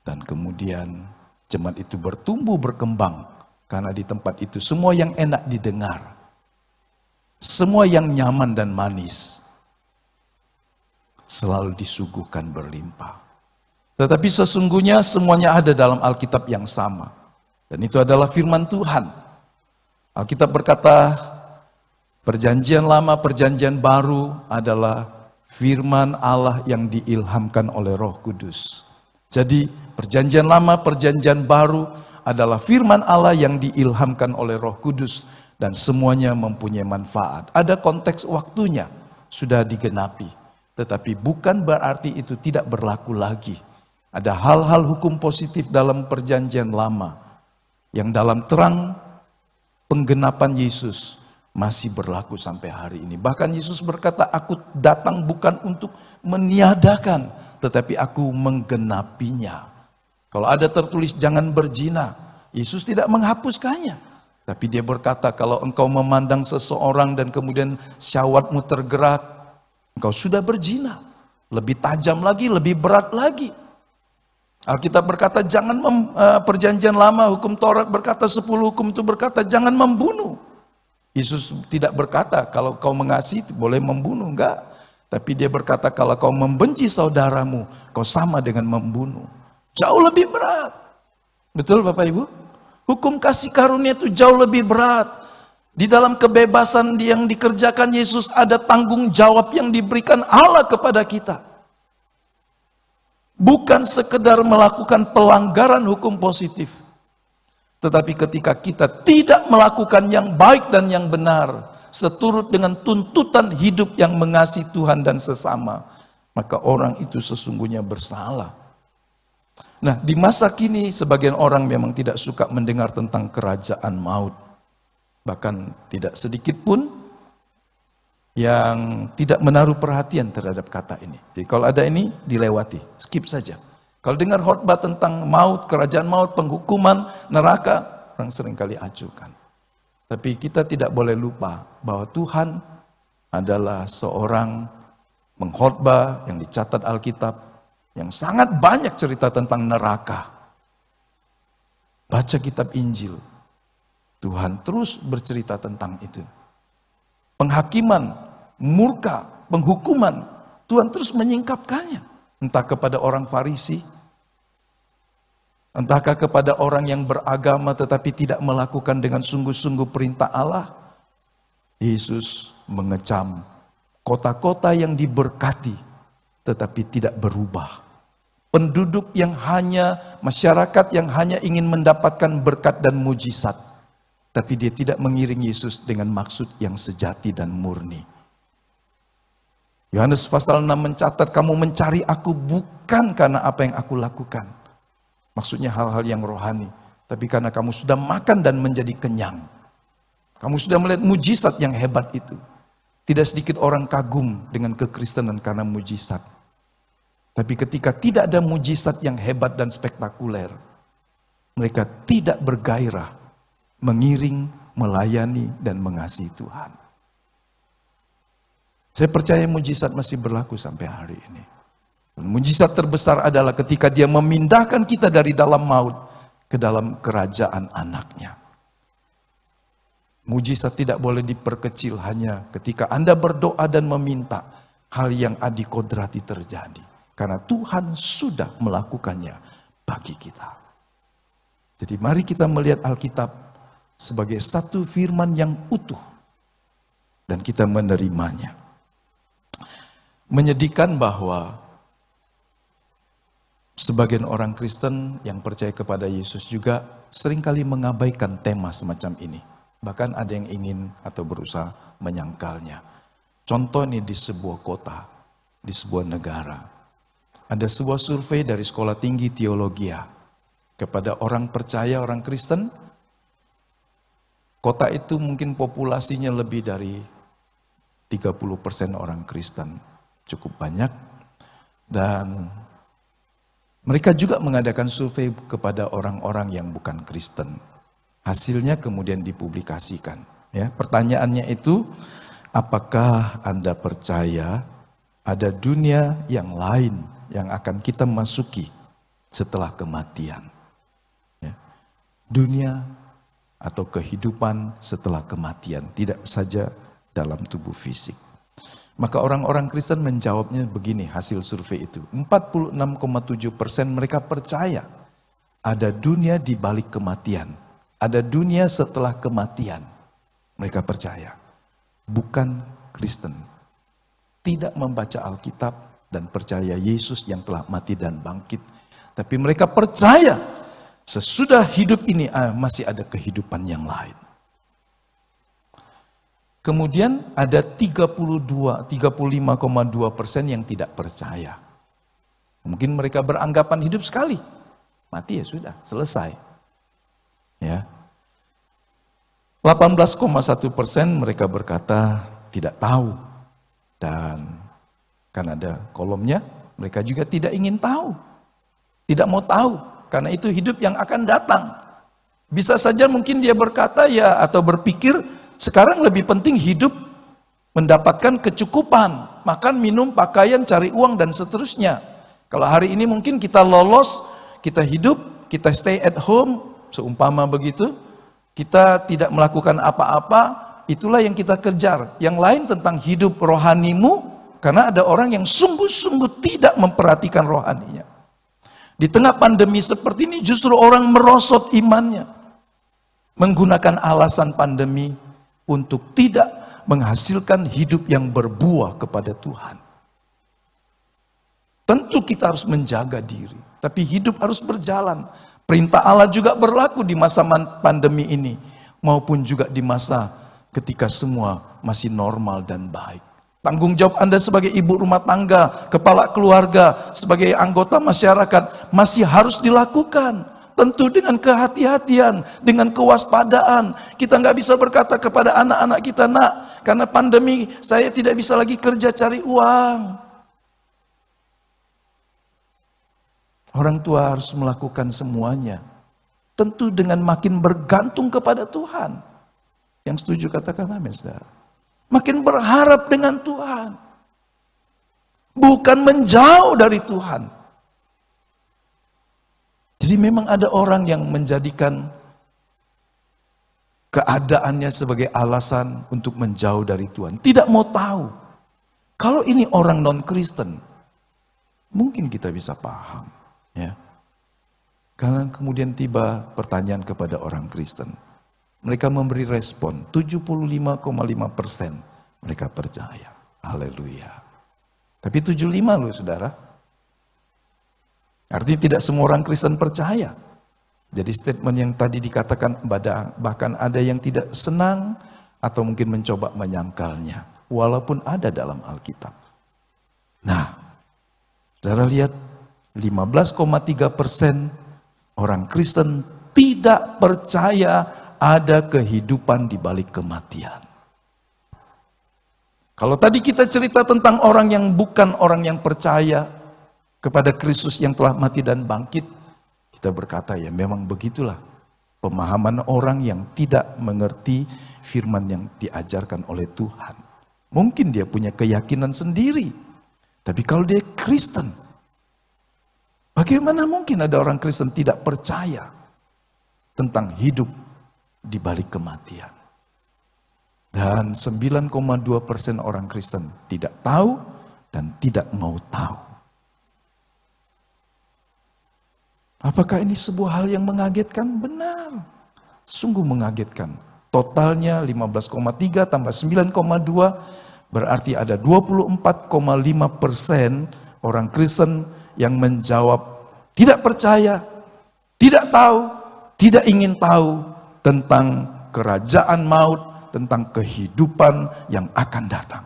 dan kemudian jemaat itu bertumbuh berkembang, karena di tempat itu semua yang enak didengar, semua yang nyaman dan manis selalu disuguhkan berlimpah. Tetapi sesungguhnya semuanya ada dalam Alkitab yang sama, dan itu adalah firman Tuhan. Alkitab berkata, perjanjian lama, perjanjian baru adalah firman Allah yang diilhamkan oleh Roh Kudus. Jadi perjanjian lama, perjanjian baru adalah firman Allah yang diilhamkan oleh Roh Kudus. dan semuanya mempunyai manfaat. Ada konteks waktunya sudah digenapi, tetapi bukan berarti itu tidak berlaku lagi. Ada hal-hal hukum positif dalam perjanjian lama yang dalam terang penggenapan Yesus masih berlaku sampai hari ini. Bahkan Yesus berkata, aku datang bukan untuk meniadakan, tetapi aku menggenapinya. Kalau ada tertulis jangan berzina, Yesus tidak menghapuskannya. Tapi dia berkata, kalau engkau memandang seseorang dan kemudian syahwatmu tergerak, engkau sudah berzina. Lebih tajam lagi, lebih berat lagi. Alkitab berkata jangan perjanjian lama, hukum Taurat berkata 10 hukum itu berkata jangan membunuh. Yesus tidak berkata kalau kau mengasihi boleh membunuh, enggak. Tapi dia berkata kalau kau membenci saudaramu, kau sama dengan membunuh. Jauh lebih berat. Betul Bapak Ibu? Hukum kasih karunia itu jauh lebih berat. Di dalam kebebasan yang dikerjakan Yesus ada tanggung jawab yang diberikan Allah kepada kita. Bukan sekedar melakukan pelanggaran hukum positif. Tetapi ketika kita tidak melakukan yang baik dan yang benar, seturut dengan tuntutan hidup yang mengasihi Tuhan dan sesama, maka orang itu sesungguhnya bersalah. Nah, di masa kini sebagian orang memang tidak suka mendengar tentang kerajaan maut. Bahkan tidak sedikit pun yang tidak menaruh perhatian terhadap kata ini. Jadi kalau ada ini dilewati, skip saja. Kalau dengar khotbah tentang maut, kerajaan maut, penghukuman, neraka, orang seringkali acuhkan. Tapi kita tidak boleh lupa bahwa Tuhan adalah seorang pengkhotbah yang dicatat Alkitab, yang sangat banyak cerita tentang neraka. Baca kitab Injil, Tuhan terus bercerita tentang itu. Penghakiman, murka, penghukuman, Tuhan terus menyingkapkannya. Entah kepada orang Farisi, entahkah kepada orang yang beragama tetapi tidak melakukan dengan sungguh-sungguh perintah Allah. Yesus mengecam kota-kota yang diberkati tetapi tidak berubah. Penduduk yang hanya, masyarakat yang hanya ingin mendapatkan berkat dan mujizat. Tapi dia tidak mengiring Yesus dengan maksud yang sejati dan murni. Yohanes pasal 6 mencatat, kamu mencari aku bukan karena apa yang aku lakukan. Maksudnya hal-hal yang rohani. Tapi karena kamu sudah makan dan menjadi kenyang. Kamu sudah melihat mujizat yang hebat itu. Tidak sedikit orang kagum dengan kekristenan karena mujizat. Tapi ketika tidak ada mujizat yang hebat dan spektakuler, mereka tidak bergairah mengiring, melayani, dan mengasihi Tuhan. Saya percaya mujizat masih berlaku sampai hari ini. Mujizat terbesar adalah ketika dia memindahkan kita dari dalam maut ke dalam kerajaan anaknya. Mujizat tidak boleh diperkecil hanya ketika Anda berdoa dan meminta hal yang adikodrati terjadi. Karena Tuhan sudah melakukannya bagi kita. Jadi mari kita melihat Alkitab sebagai satu firman yang utuh. Dan kita menerimanya. Menyedihkan bahwa sebagian orang Kristen yang percaya kepada Yesus juga seringkali mengabaikan tema semacam ini. Bahkan ada yang ingin atau berusaha menyangkalnya. Contoh ini di sebuah kota, di sebuah negara. Ada sebuah survei dari Sekolah Tinggi Teologia kepada orang percaya, orang Kristen. Kota itu mungkin populasinya lebih dari 30% orang Kristen. Cukup banyak. Dan mereka juga mengadakan survei kepada orang-orang yang bukan Kristen. Hasilnya kemudian dipublikasikan. Ya, pertanyaannya itu, apakah Anda percaya ada dunia yang lain yang akan kita masuki setelah kematian? Ya. Dunia atau kehidupan setelah kematian, tidak saja dalam tubuh fisik. Maka orang-orang Kristen menjawabnya begini, hasil survei itu. 46,7% mereka percaya ada dunia di balik kematian. Ada dunia setelah kematian. Mereka percaya. Bukan Kristen. Tidak membaca Alkitab dan percaya Yesus yang telah mati dan bangkit. Tapi mereka percaya sesudah hidup ini masih ada kehidupan yang lain. Kemudian ada 35,2% yang tidak percaya. Mungkin mereka beranggapan hidup sekali, mati ya sudah, selesai. Ya. 18,1% mereka berkata tidak tahu. Dan kan ada kolomnya, mereka juga tidak ingin tahu. Tidak mau tahu, karena itu hidup yang akan datang. Bisa saja mungkin dia berkata ya atau berpikir, sekarang lebih penting hidup mendapatkan kecukupan, makan, minum, pakaian, cari uang dan seterusnya. Kalau hari ini mungkin kita lolos, kita hidup, kita stay at home, seumpama begitu, kita tidak melakukan apa-apa, itulah yang kita kejar. Yang lain tentang hidup rohanimu, karena ada orang yang sungguh-sungguh tidak memperhatikan rohaninya. Di tengah pandemi seperti ini justru orang merosot imannya, menggunakan alasan pandemi untuk tidak menghasilkan hidup yang berbuah kepada Tuhan. Tentu kita harus menjaga diri, tapi hidup harus berjalan. Perintah Allah juga berlaku di masa pandemi ini, maupun juga di masa ketika semua masih normal dan baik. Tanggung jawab Anda sebagai ibu rumah tangga, kepala keluarga, sebagai anggota masyarakat masih harus dilakukan. Tentu dengan kehati-hatian, dengan kewaspadaan. Kita nggak bisa berkata kepada anak-anak kita, nak, karena pandemi saya tidak bisa lagi kerja cari uang. Orang tua harus melakukan semuanya. Tentu dengan makin bergantung kepada Tuhan. Yang setuju katakan amin, saudara. Makin berharap dengan Tuhan. Bukan menjauh dari Tuhan. Jadi memang ada orang yang menjadikan keadaannya sebagai alasan untuk menjauh dari Tuhan. Tidak mau tahu. Kalau ini orang non-Kristen, mungkin kita bisa paham. Ya. Karena kemudian tiba pertanyaan kepada orang Kristen. Mereka memberi respon, 75,5% mereka percaya. Haleluya. Tapi 75 loh saudara. Artinya tidak semua orang Kristen percaya. Jadi statement yang tadi dikatakan bahkan ada yang tidak senang atau mungkin mencoba menyangkalnya. Walaupun ada dalam Alkitab. Nah, saudara lihat 15,3% orang Kristen tidak percaya ada kehidupan di balik kematian. Kalau tadi kita cerita tentang orang yang bukan orang yang percaya kepada Kristus yang telah mati dan bangkit, kita berkata ya memang begitulah pemahaman orang yang tidak mengerti firman yang diajarkan oleh Tuhan. Mungkin dia punya keyakinan sendiri, tapi kalau dia Kristen, bagaimana mungkin ada orang Kristen tidak percaya tentang hidup di balik kematian? Dan 9,2% orang Kristen tidak tahu dan tidak mau tahu. Apakah ini sebuah hal yang mengagetkan? Benar. Sungguh mengagetkan. Totalnya 15,3 tambah 9,2 berarti ada 24,5% orang Kristen yang menjawab tidak percaya, tidak tahu, tidak ingin tahu tentang kerajaan maut, tentang kehidupan yang akan datang.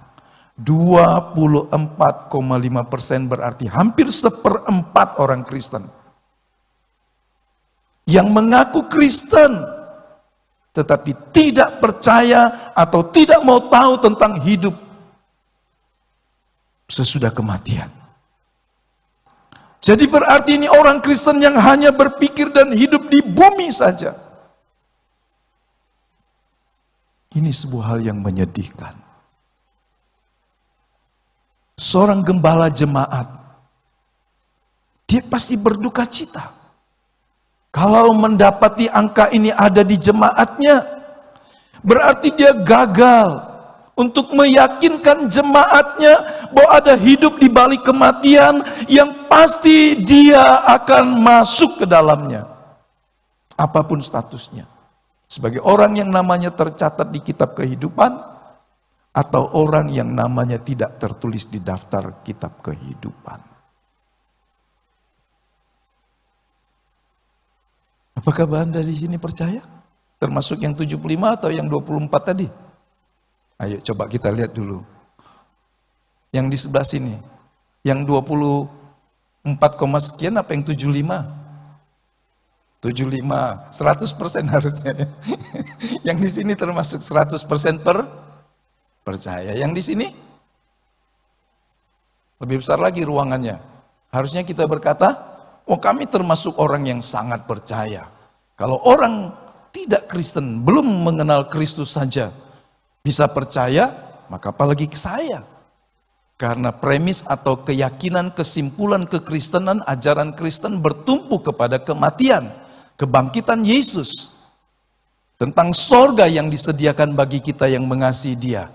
24,5% berarti hampir 1/4 orang Kristen yang mengaku Kristen tetapi tidak percaya atau tidak mau tahu tentang hidup sesudah kematian. Jadi berarti ini orang Kristen yang hanya berpikir dan hidup di bumi saja. Ini sebuah hal yang menyedihkan. Seorang gembala jemaat, dia pasti berduka cita. Kalau mendapati angka ini ada di jemaatnya, berarti dia gagal untuk meyakinkan jemaatnya bahwa ada hidup di balik kematian yang pasti dia akan masuk ke dalamnya. Apapun statusnya. Sebagai orang yang namanya tercatat di kitab kehidupan, atau orang yang namanya tidak tertulis di daftar kitab kehidupan. Apakah Anda di sini percaya? Termasuk yang 75 atau yang 24 tadi? Ayo coba kita lihat dulu. Yang di sebelah sini. Yang 24, sekian apa yang 75? 75, 100% harusnya. Ya. Yang di sini termasuk 100% percaya. Yang di sini lebih besar lagi ruangannya. Harusnya kita berkata, oh kami termasuk orang yang sangat percaya. Kalau orang tidak Kristen, belum mengenal Kristus saja bisa percaya, maka apalagi ke saya. Karena premis atau keyakinan, kesimpulan kekristenan, ajaran Kristen bertumpu kepada kematian, kebangkitan Yesus. Tentang sorga yang disediakan bagi kita yang mengasihi Dia.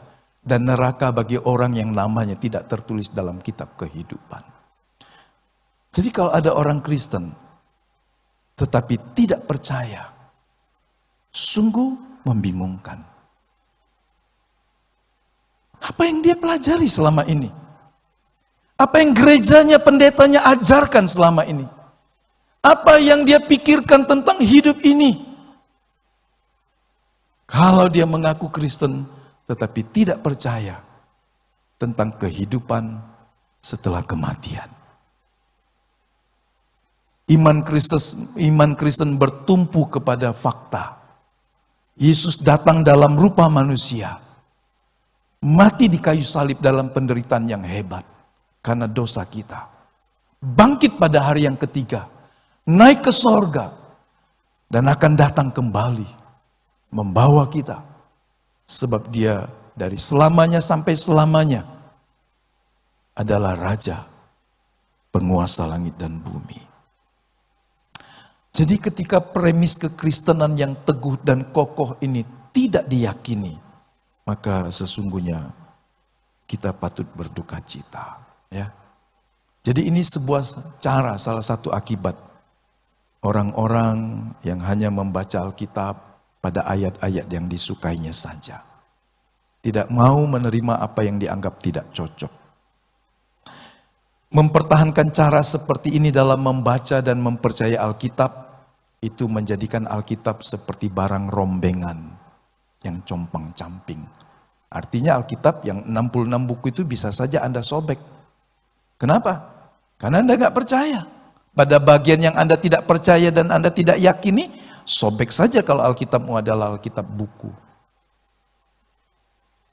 Dan neraka bagi orang yang namanya tidak tertulis dalam kitab kehidupan. Jadi kalau ada orang Kristen, tetapi tidak percaya, sungguh membingungkan. Apa yang dia pelajari selama ini? Apa yang gerejanya, pendetanya ajarkan selama ini? Apa yang dia pikirkan tentang hidup ini? Kalau dia mengaku Kristen, tetapi tidak percaya tentang kehidupan setelah kematian. Iman Kristen bertumpu kepada fakta. Yesus datang dalam rupa manusia. Mati di kayu salib dalam penderitaan yang hebat. Karena dosa kita. Bangkit pada hari yang ketiga. Naik ke sorga. Dan akan datang kembali. Membawa kita. Sebab dia dari selamanya sampai selamanya. Adalah Raja. Penguasa langit dan bumi. Jadi ketika premis kekristenan yang teguh dan kokoh ini tidak diyakini, maka sesungguhnya kita patut berduka cita. Ya. Jadi ini sebuah cara, salah satu akibat orang-orang yang hanya membaca Alkitab pada ayat-ayat yang disukainya saja. Tidak mau menerima apa yang dianggap tidak cocok. Mempertahankan cara seperti ini dalam membaca dan mempercayai Alkitab, itu menjadikan Alkitab seperti barang rombengan yang compang-camping. Artinya Alkitab yang 66 buku itu bisa saja Anda sobek. Kenapa? Karena Anda nggak percaya. Pada bagian yang Anda tidak percaya dan Anda tidak yakini, sobek saja kalau Alkitabmu adalah Alkitab buku.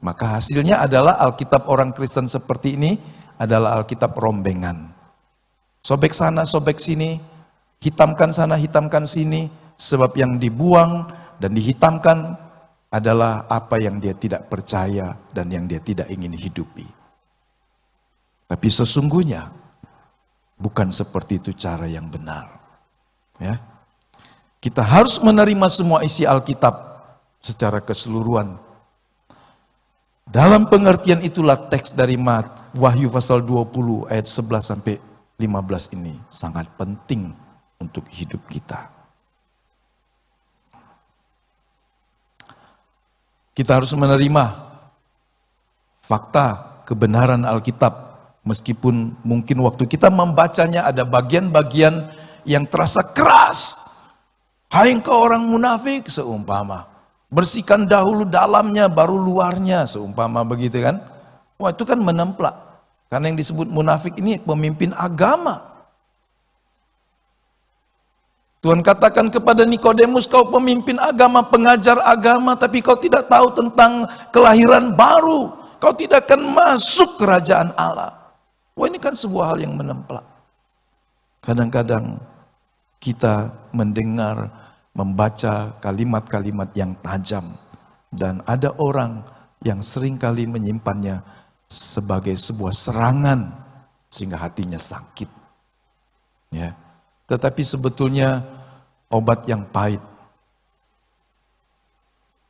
Maka hasilnya adalah Alkitab orang Kristen seperti ini adalah Alkitab rombengan. Sobek sana, sobek sini, hitamkan sana, hitamkan sini, sebab yang dibuang dan dihitamkan adalah apa yang dia tidak percaya dan yang dia tidak ingin hidupi. Tapi sesungguhnya bukan seperti itu cara yang benar. Ya. Kita harus menerima semua isi Alkitab secara keseluruhan. Dalam pengertian itulah teks dari Wahyu pasal 20 ayat 11 sampai 15 ini sangat penting untuk hidup kita. Kita harus menerima fakta kebenaran Alkitab, meskipun mungkin waktu kita membacanya ada bagian-bagian yang terasa keras. Hai engkau orang munafik, seumpama. Bersihkan dahulu dalamnya, baru luarnya, seumpama begitu kan. Wah itu kan menemplak. Karena yang disebut munafik ini pemimpin agama. Tuhan katakan kepada Nikodemus, kau pemimpin agama, pengajar agama, tapi kau tidak tahu tentang kelahiran baru. Kau tidak akan masuk kerajaan Allah. Wah ini kan sebuah hal yang menemplak. Kadang-kadang kita mendengar, membaca kalimat-kalimat yang tajam. Dan ada orang yang seringkali menyimpannya sebagai sebuah serangan, sehingga hatinya sakit. Ya. Tetapi sebetulnya obat yang pahit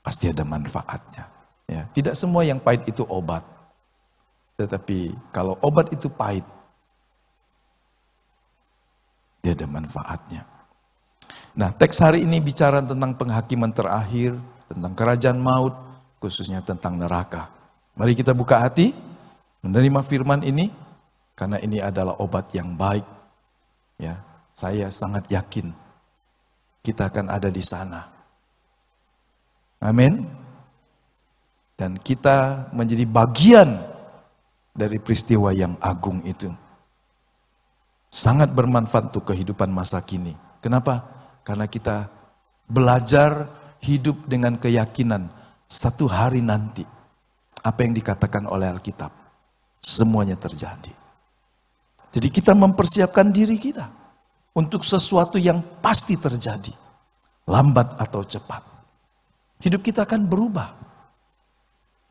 pasti ada manfaatnya. Ya, tidak semua yang pahit itu obat. Tetapi kalau obat itu pahit, dia ada manfaatnya. Nah, teks hari ini bicara tentang penghakiman terakhir, tentang kerajaan maut, khususnya tentang neraka. Mari kita buka hati, menerima firman ini, karena ini adalah obat yang baik. Ya. Saya sangat yakin kita akan ada di sana. Amin. Dan kita menjadi bagian dari peristiwa yang agung itu. Sangat bermanfaat untuk kehidupan masa kini. Kenapa? Karena kita belajar hidup dengan keyakinan satu hari nanti. Apa yang dikatakan oleh Alkitab, semuanya terjadi. Jadi kita mempersiapkan diri kita untuk sesuatu yang pasti terjadi. Lambat atau cepat. Hidup kita akan berubah.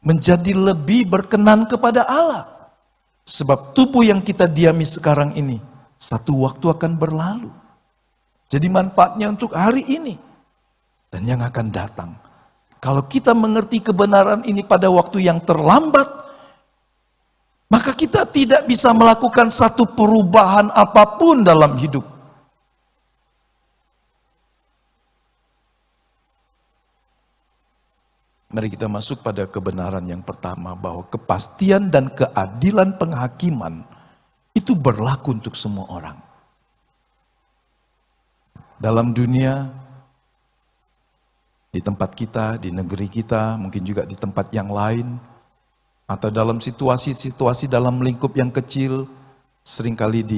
Menjadi lebih berkenan kepada Allah. Sebab tubuh yang kita diami sekarang ini, satu waktu akan berlalu. Jadi manfaatnya untuk hari ini. Dan yang akan datang. Kalau kita mengerti kebenaran ini pada waktu yang terlambat, maka kita tidak bisa melakukan satu perubahan apapun dalam hidup. Mari kita masuk pada kebenaran yang pertama, bahwa kepastian dan keadilan penghakiman itu berlaku untuk semua orang. Dalam dunia, di tempat kita, di negeri kita, mungkin juga di tempat yang lain, atau dalam situasi-situasi dalam lingkup yang kecil, seringkali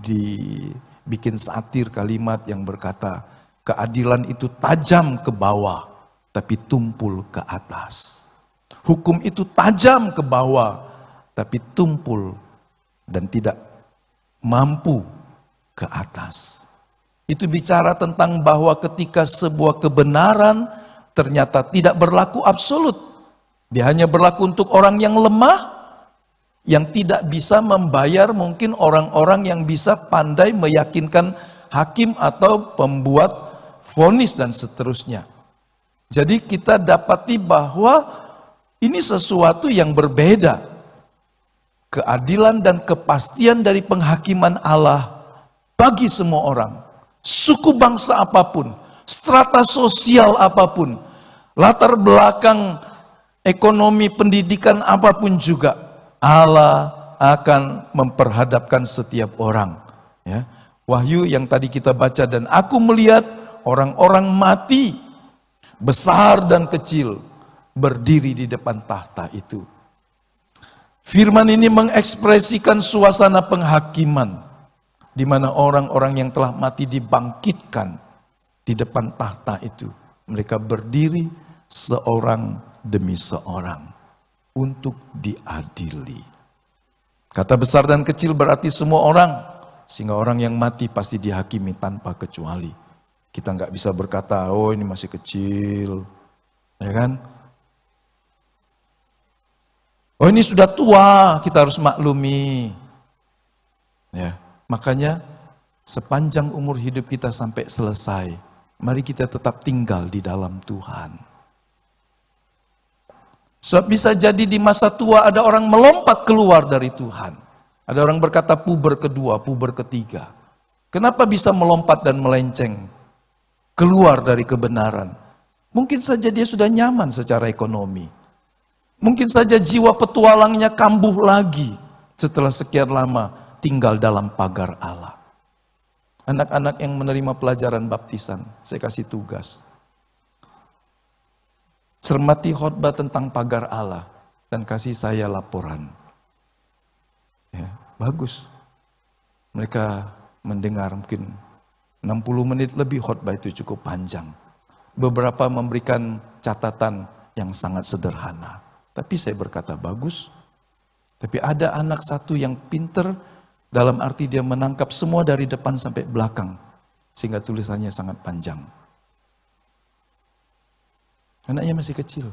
dibikin satir kalimat yang berkata, keadilan itu tajam ke bawah, tapi tumpul ke atas. Hukum itu tajam ke bawah, tapi tumpul dan tidak mampu ke atas. Itu bicara tentang bahwa ketika sebuah kebenaran ternyata tidak berlaku absolut. Dia hanya berlaku untuk orang yang lemah, yang tidak bisa membayar mungkin orang-orang yang bisa pandai meyakinkan hakim atau pembuat vonis dan seterusnya. Jadi kita dapati bahwa ini sesuatu yang berbeda. Keadilan dan kepastian dari penghakiman Allah bagi semua orang. Suku bangsa apapun, strata sosial apapun, latar belakang ekonomi pendidikan apapun juga, Allah akan memperhadapkan setiap orang. Ya. Wahyu yang tadi kita baca, dan aku melihat orang-orang mati, besar dan kecil, berdiri di depan tahta itu. Firman ini mengekspresikan suasana penghakiman, di mana orang-orang yang telah mati dibangkitkan di depan tahta itu. Mereka berdiri seorang demi seorang untuk diadili. Kata besar dan kecil berarti semua orang, sehingga orang yang mati pasti dihakimi tanpa kecuali. Kita nggak bisa berkata, oh ini masih kecil, ya kan? Oh ini sudah tua, kita harus maklumi. Ya, makanya sepanjang umur hidup kita sampai selesai, mari kita tetap tinggal di dalam Tuhan. Sebab bisa jadi di masa tua ada orang melompat keluar dari Tuhan. Ada orang berkata puber kedua, puber ketiga. Kenapa bisa melompat dan melenceng? Keluar dari kebenaran. Mungkin saja dia sudah nyaman secara ekonomi. Mungkin saja jiwa petualangnya kambuh lagi setelah sekian lama tinggal dalam pagar Allah. Anak-anak yang menerima pelajaran baptisan, saya kasih tugas. Cermati khotbah tentang pagar Allah dan kasih saya laporan. Ya, bagus. Mereka mendengar mungkin 60 menit lebih, khotbah itu cukup panjang. Beberapa memberikan catatan yang sangat sederhana. Tapi saya berkata bagus. Tapi ada anak satu yang pinter, dalam arti dia menangkap semua dari depan sampai belakang. Sehingga tulisannya sangat panjang. Anaknya masih kecil.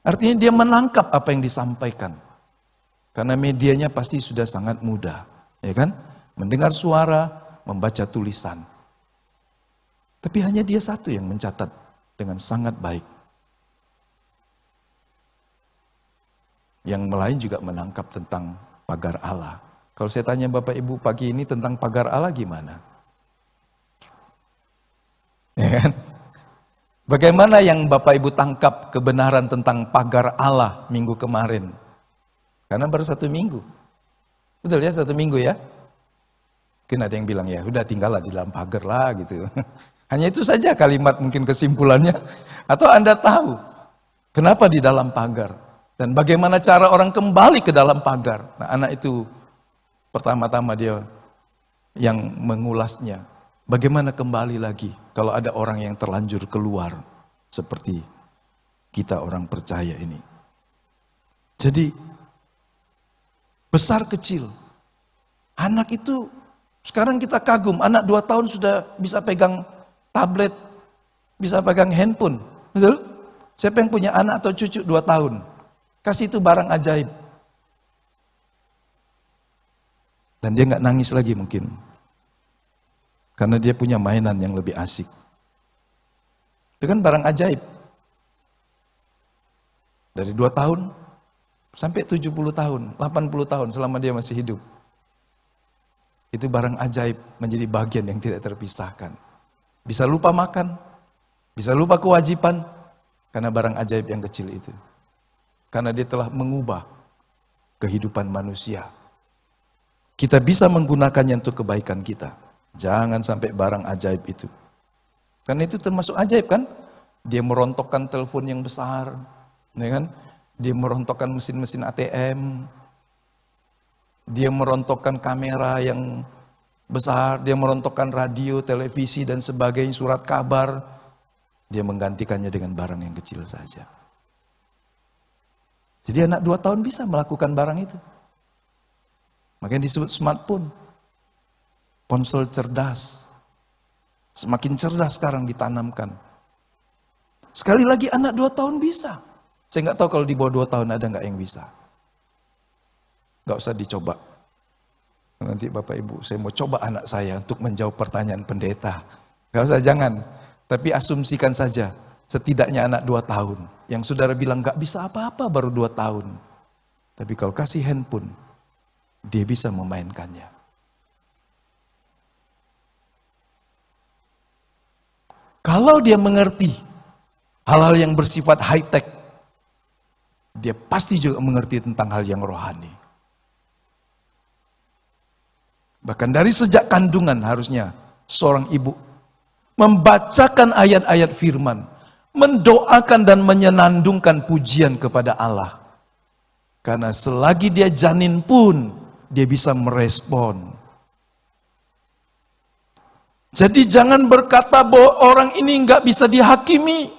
Artinya dia menangkap apa yang disampaikan. Karena medianya pasti sudah sangat mudah. Ya kan? Mendengar suara, membaca tulisan. Tapi hanya dia satu yang mencatat dengan sangat baik. Yang lain juga menangkap tentang pagar Allah. Kalau saya tanya Bapak Ibu pagi ini tentang pagar Allah gimana? Ya kan? Bagaimana yang Bapak Ibu tangkap kebenaran tentang pagar Allah minggu kemarin? Karena baru 1 minggu. Betul ya, 1 minggu ya? Mungkin ada yang bilang ya udah tinggallah di dalam pagar lah gitu. Hanya itu saja kalimat mungkin kesimpulannya. Atau Anda tahu Kenapa di dalam pagar? Dan bagaimana cara orang kembali ke dalam pagar? Nah, anak itu pertama-tama dia yang mengulasnya. Bagaimana kembali lagi kalau ada orang yang terlanjur keluar seperti kita orang percaya ini. Jadi besar kecil, anak itu sekarang kita kagum, anak 2 tahun sudah bisa pegang tablet, bisa pegang handphone, betul? Siapa yang punya anak atau cucu 2 tahun? Kasih itu barang ajaib. Dan dia nggak nangis lagi mungkin. Karena dia punya mainan yang lebih asik. Itu kan barang ajaib. Dari 2 tahun sampai 70 tahun, 80 tahun selama dia masih hidup. Itu barang ajaib menjadi bagian yang tidak terpisahkan. Bisa lupa makan, bisa lupa kewajiban, karena barang ajaib yang kecil itu. Karena dia telah mengubah kehidupan manusia. Kita bisa menggunakannya untuk kebaikan kita. Jangan sampai barang ajaib itu. Karena itu termasuk ajaib kan? Dia merontokkan telepon yang besar, ya kan? Dia merontokkan mesin-mesin ATM. Dia merontokkan kamera yang besar, dia merontokkan radio, televisi dan sebagainya, surat kabar. Dia menggantikannya dengan barang yang kecil saja. Jadi anak 2 tahun bisa melakukan barang itu. Makanya disebut smartphone. Ponsel cerdas. Semakin cerdas sekarang ditanamkan. Sekali lagi anak 2 tahun bisa. Saya nggak tahu kalau di bawah 2 tahun ada nggak yang bisa. Nggak usah dicoba. Nanti Bapak Ibu, saya mau coba anak saya untuk menjawab pertanyaan pendeta. Nggak usah, jangan. Tapi asumsikan saja, setidaknya anak 2 tahun. Yang saudara bilang nggak bisa apa-apa baru 2 tahun. Tapi kalau kasih handphone, dia bisa memainkannya. Kalau dia mengerti hal-hal yang bersifat high-tech, dia pasti juga mengerti tentang hal yang rohani. Bahkan dari sejak kandungan harusnya seorang ibu membacakan ayat-ayat firman, mendoakan dan menyenandungkan pujian kepada Allah. Karena selagi dia janin pun, dia bisa merespon. Jadi jangan berkata bahwa orang ini nggak bisa dihakimi.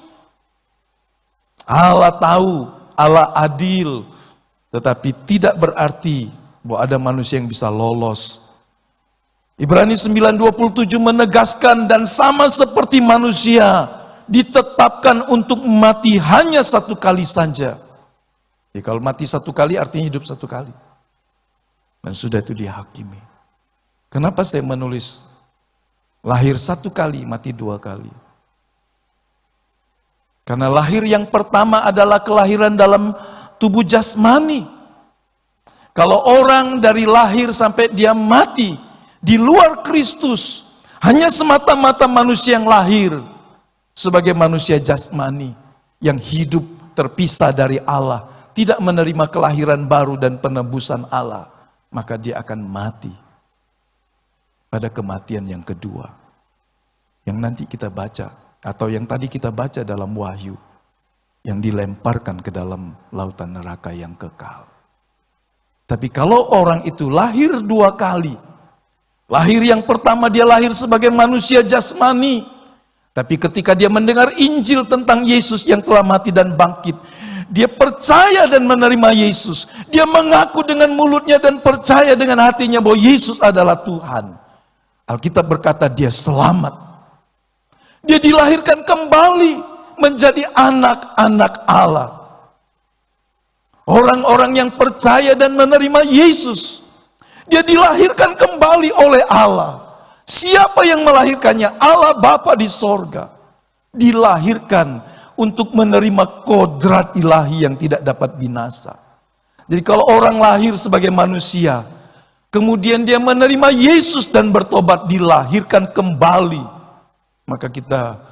Allah tahu, Allah adil, tetapi tidak berarti bahwa ada manusia yang bisa lolos. Ibrani 9:27 menegaskan, dan sama seperti manusia ditetapkan untuk mati hanya 1 kali saja. Jadi kalau mati 1 kali artinya hidup 1 kali. Dan sudah itu dihakimi. Kenapa saya menulis lahir 1 kali, mati 2 kali? Karena lahir yang pertama adalah kelahiran dalam tubuh jasmani. Kalau orang dari lahir sampai dia mati di luar Kristus, hanya semata-mata manusia yang lahir sebagai manusia jasmani yang hidup terpisah dari Allah, tidak menerima kelahiran baru dan penebusan Allah, maka dia akan mati pada kematian yang kedua, yang nanti kita baca, atau yang tadi kita baca dalam Wahyu, yang dilemparkan ke dalam lautan neraka yang kekal. Tapi kalau orang itu lahir 2 kali, lahir yang pertama dia lahir sebagai manusia jasmani, tapi ketika dia mendengar Injil tentang Yesus yang telah mati dan bangkit, dia percaya dan menerima Yesus. Dia mengaku dengan mulutnya dan percaya dengan hatinya bahwa Yesus adalah Tuhan. Alkitab berkata dia selamat. Dia dilahirkan kembali menjadi anak-anak Allah. Orang-orang yang percaya dan menerima Yesus, dia dilahirkan kembali oleh Allah. Siapa yang melahirkannya? Allah Bapa di sorga. Dilahirkan untuk menerima kodrat ilahi yang tidak dapat binasa. Jadi kalau orang lahir sebagai manusia, kemudian dia menerima Yesus dan bertobat, dilahirkan kembali, maka kita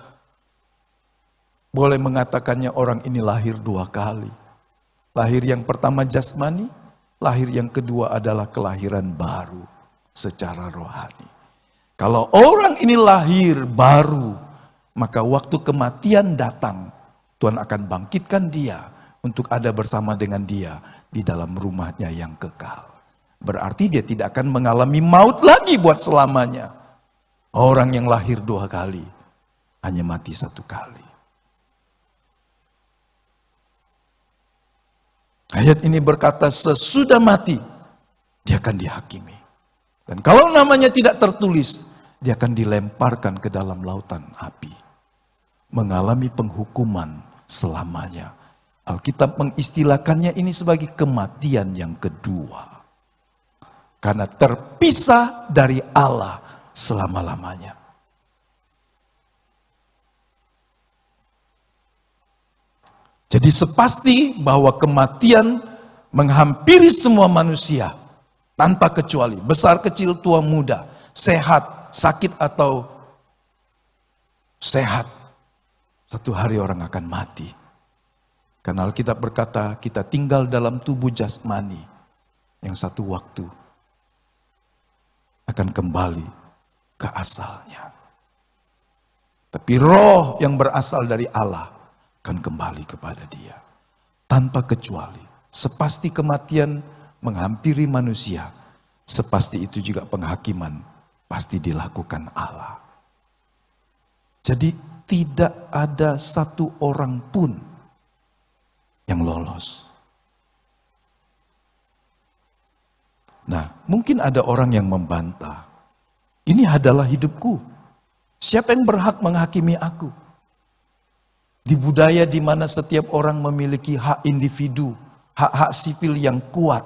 boleh mengatakannya orang ini lahir 2 kali. Lahir yang pertama jasmani, lahir yang kedua adalah kelahiran baru secara rohani. Kalau orang ini lahir baru, maka waktu kematian datang, Tuhan akan bangkitkan dia untuk ada bersama dengan dia di dalam rumahnya yang kekal. Berarti dia tidak akan mengalami maut lagi buat selamanya. Orang yang lahir 2 kali, hanya mati 1 kali. Ayat ini berkata sesudah mati, dia akan dihakimi. Dan kalau namanya tidak tertulis, dia akan dilemparkan ke dalam lautan api. Mengalami penghukuman selamanya. Alkitab mengistilahkannya ini sebagai kematian yang kedua. Karena terpisah dari Allah selama-lamanya. Jadi sepasti bahwa kematian menghampiri semua manusia tanpa kecuali, besar kecil tua muda, sehat, sakit atau sehat. Satu hari orang akan mati. Karena Alkitab berkata kita tinggal dalam tubuh jasmani yang satu waktu akan kembali ke asalnya. Tapi roh yang berasal dari Allah akan kembali kepada dia. Tanpa kecuali. Sepasti kematian menghampiri manusia. Sepasti itu juga penghakiman pasti dilakukan Allah. Jadi tidak ada satu orang pun yang lolos. Nah, mungkin ada orang yang membantah. Ini adalah hidupku. Siapa yang berhak menghakimi aku? Di budaya di mana setiap orang memiliki hak individu, hak-hak sipil yang kuat,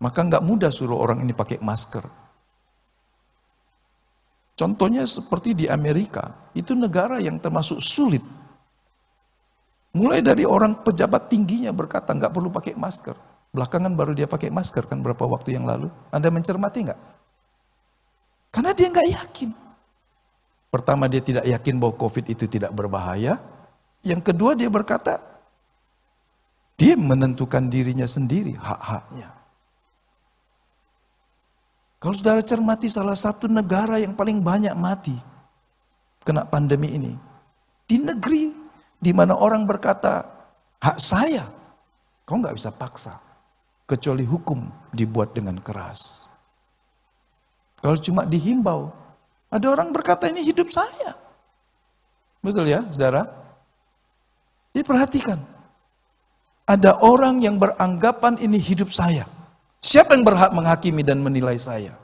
maka nggak mudah suruh orang ini pakai masker. Contohnya seperti di Amerika, itu negara yang termasuk sulit. Mulai dari orang pejabat tingginya berkata nggak perlu pakai masker. Belakangan baru dia pakai masker kan berapa waktu yang lalu. Anda mencermati nggak? Karena dia nggak yakin. Pertama dia tidak yakin bahwa COVID itu tidak berbahaya. Yang kedua dia berkata, dia menentukan dirinya sendiri, hak-haknya. Kalau saudara cermati salah satu negara yang paling banyak mati kena pandemi ini. Di negeri di mana orang berkata, hak saya, kau nggak bisa paksa. Kecuali hukum dibuat dengan keras. Kalau cuma dihimbau, ada orang berkata ini hidup saya. Betul ya, saudara? Jadi perhatikan. Ada orang yang beranggapan ini hidup saya. Siapa yang berhak menghakimi dan menilai saya?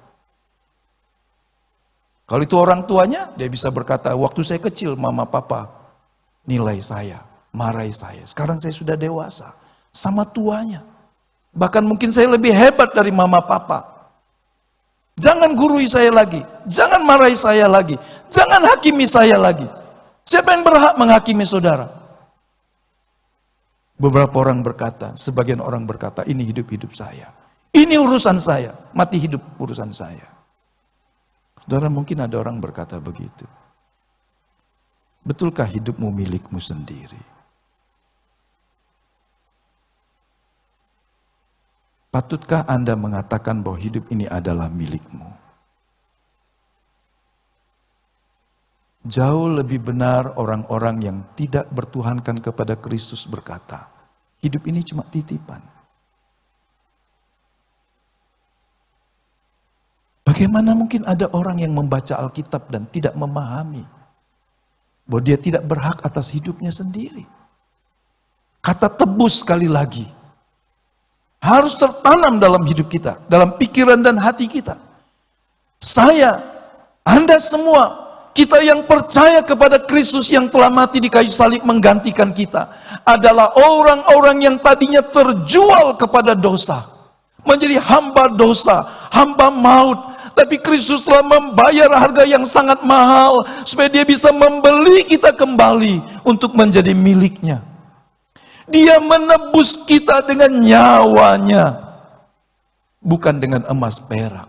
Kalau itu orang tuanya, dia bisa berkata, waktu saya kecil, mama papa nilai saya, marahi saya. Sekarang saya sudah dewasa, sama tuanya. Bahkan mungkin saya lebih hebat dari mama papa. Jangan gurui saya lagi. Jangan marahi saya lagi. Jangan hakimi saya lagi. Siapa yang berhak menghakimi saudara? Beberapa orang berkata, sebagian orang berkata, ini hidup-hidup saya. Ini urusan saya. Mati hidup urusan saya. Saudara, mungkin ada orang berkata begitu. Betulkah hidupmu milikmu sendiri? Patutkah Anda mengatakan bahwa hidup ini adalah milikmu? Jauh lebih benar orang-orang yang tidak bertuhankan kepada Kristus berkata, hidup ini cuma titipan. Bagaimana mungkin ada orang yang membaca Alkitab dan tidak memahami bahwa dia tidak berhak atas hidupnya sendiri? Kata tebus sekali lagi harus tertanam dalam hidup kita, dalam pikiran dan hati kita. Saya, Anda semua, kita yang percaya kepada Kristus yang telah mati di kayu salib menggantikan kita, adalah orang-orang yang tadinya terjual kepada dosa, menjadi hamba dosa, hamba maut. Tapi Kristus telah membayar harga yang sangat mahal, supaya dia bisa membeli kita kembali untuk menjadi miliknya. Dia menebus kita dengan nyawanya, bukan dengan emas perak.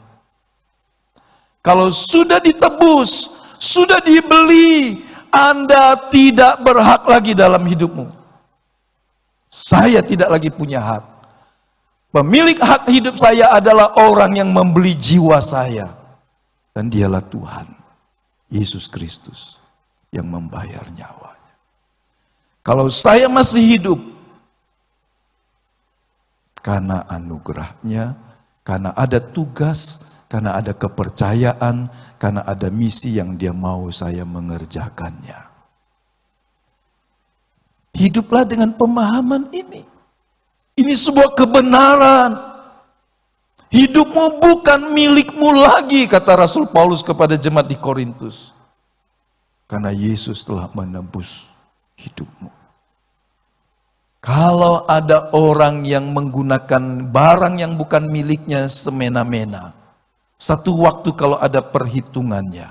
Kalau sudah ditebus, sudah dibeli, Anda tidak berhak lagi dalam hidupmu. Saya tidak lagi punya hak. Pemilik hak hidup saya adalah orang yang membeli jiwa saya. Dan dialah Tuhan, Yesus Kristus, yang membayar nyawanya. Kalau saya masih hidup, karena anugerahnya, karena ada tugas, karena ada kepercayaan, karena ada misi yang dia mau saya mengerjakannya. Hiduplah dengan pemahaman ini. Ini sebuah kebenaran. Hidupmu bukan milikmu lagi, kata Rasul Paulus kepada jemaat di Korintus. Karena Yesus telah menebus hidupmu. Kalau ada orang yang menggunakan barang yang bukan miliknya semena-mena, satu waktu kalau ada perhitungannya,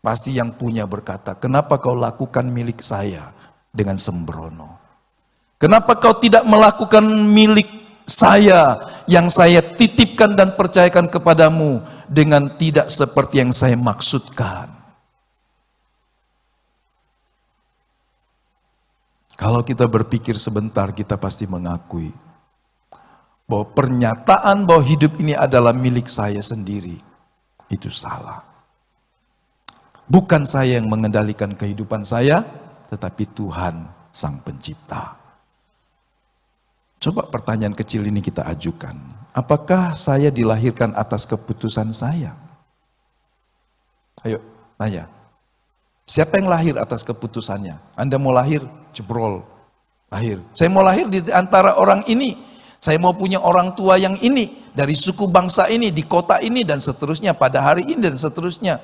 pasti yang punya berkata, kenapa kau lakukan milik saya dengan sembrono? Kenapa kau tidak melakukan milik saya yang saya titipkan dan percayakan kepadamu dengan tidak seperti yang saya maksudkan? Kalau kita berpikir sebentar, kita pasti mengakui bahwa pernyataan bahwa hidup ini adalah milik saya sendiri, itu salah. Bukan saya yang mengendalikan kehidupan saya, tetapi Tuhan Sang Pencipta. Coba pertanyaan kecil ini kita ajukan. Apakah saya dilahirkan atas keputusan saya? Ayo, tanya. Siapa yang lahir atas keputusannya? Anda mau lahir, jebrol, lahir. Saya mau lahir di antara orang ini. Saya mau punya orang tua yang ini, dari suku bangsa ini, di kota ini, dan seterusnya, pada hari ini, dan seterusnya.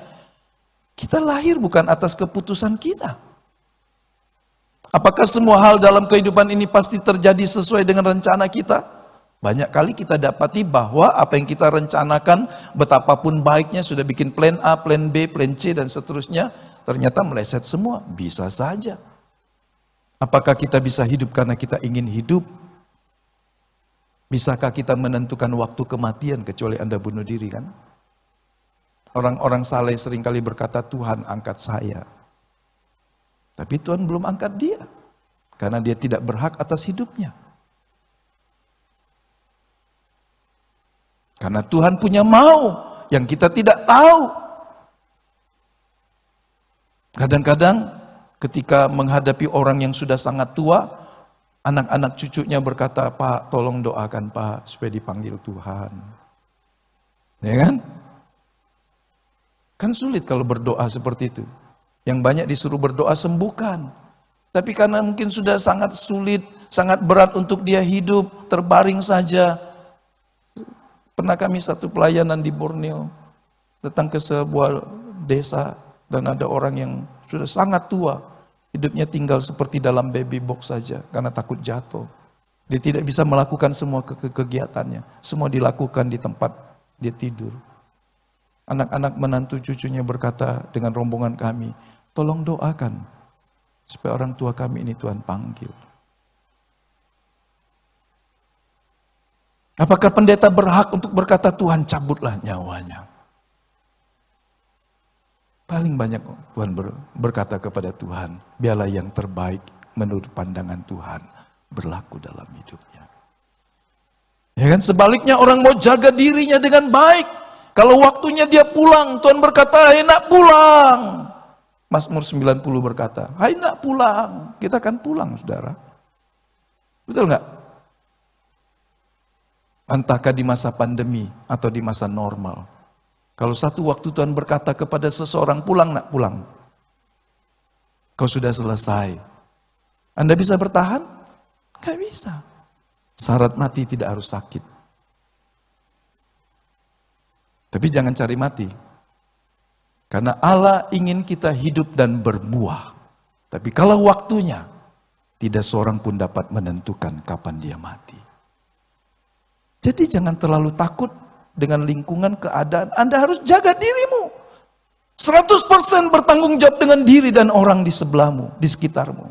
Kita lahir bukan atas keputusan kita. Apakah semua hal dalam kehidupan ini pasti terjadi sesuai dengan rencana kita? Banyak kali kita dapati bahwa apa yang kita rencanakan, betapapun baiknya, sudah bikin plan A, plan B, plan C, dan seterusnya, ternyata meleset semua. Bisa saja. Apakah kita bisa hidup karena kita ingin hidup? Bisakah kita menentukan waktu kematian kecuali Anda bunuh diri, kan? Orang-orang saleh seringkali berkata, Tuhan angkat saya. Tapi Tuhan belum angkat dia. Karena dia tidak berhak atas hidupnya. Karena Tuhan punya mau yang kita tidak tahu. Kadang-kadang ketika menghadapi orang yang sudah sangat tua, anak-anak cucunya berkata, Pak tolong doakan Pak supaya dipanggil Tuhan. Ya kan? Kan sulit kalau berdoa seperti itu. Yang banyak disuruh berdoa sembuhkan. Tapi karena mungkin sudah sangat sulit, sangat berat untuk dia hidup, terbaring saja. Pernah kami satu pelayanan di Borneo, datang ke sebuah desa, dan ada orang yang sudah sangat tua, hidupnya tinggal seperti dalam baby box saja, karena takut jatuh. Dia tidak bisa melakukan semua kegiatannya, semua dilakukan di tempat dia tidur. Anak-anak menantu cucunya berkata dengan rombongan kami, tolong doakan supaya orang tua kami ini Tuhan panggil. Apakah pendeta berhak untuk berkata Tuhan cabutlah nyawanya? Paling banyak Tuhan berkata kepada Tuhan, biarlah yang terbaik menurut pandangan Tuhan berlaku dalam hidupnya. Ya kan, sebaliknya orang mau jaga dirinya dengan baik. Kalau waktunya dia pulang, Tuhan berkata, hai nak pulang. Mazmur 90 berkata, hai nak pulang. Kita akan pulang, saudara. Betul nggak? Entahkah di masa pandemi atau di masa normal. Kalau satu waktu Tuhan berkata kepada seseorang, pulang nak pulang. Kau sudah selesai. Anda bisa bertahan? Nggak bisa. Syarat mati tidak harus sakit. Tapi jangan cari mati. Karena Allah ingin kita hidup dan berbuah. Tapi kalau waktunya, tidak seorang pun dapat menentukan kapan dia mati. Jadi jangan terlalu takut dengan lingkungan keadaan. Anda harus jaga dirimu. 100% bertanggung jawab dengan diri dan orang di sebelahmu, di sekitarmu.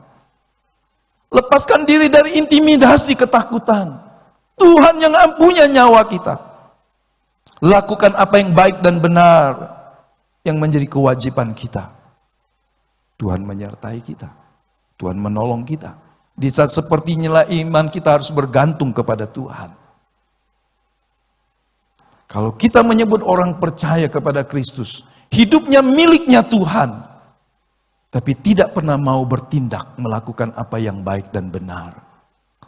Lepaskan diri dari intimidasi ketakutan. Tuhan yang punya nyawa kita. Lakukan apa yang baik dan benar yang menjadi kewajiban kita. Tuhan menyertai kita. Tuhan menolong kita. Di saat seperti inilah iman kita harus bergantung kepada Tuhan. Kalau kita menyebut orang percaya kepada Kristus, hidupnya miliknya Tuhan. tapi tidak pernah mau bertindak melakukan apa yang baik dan benar.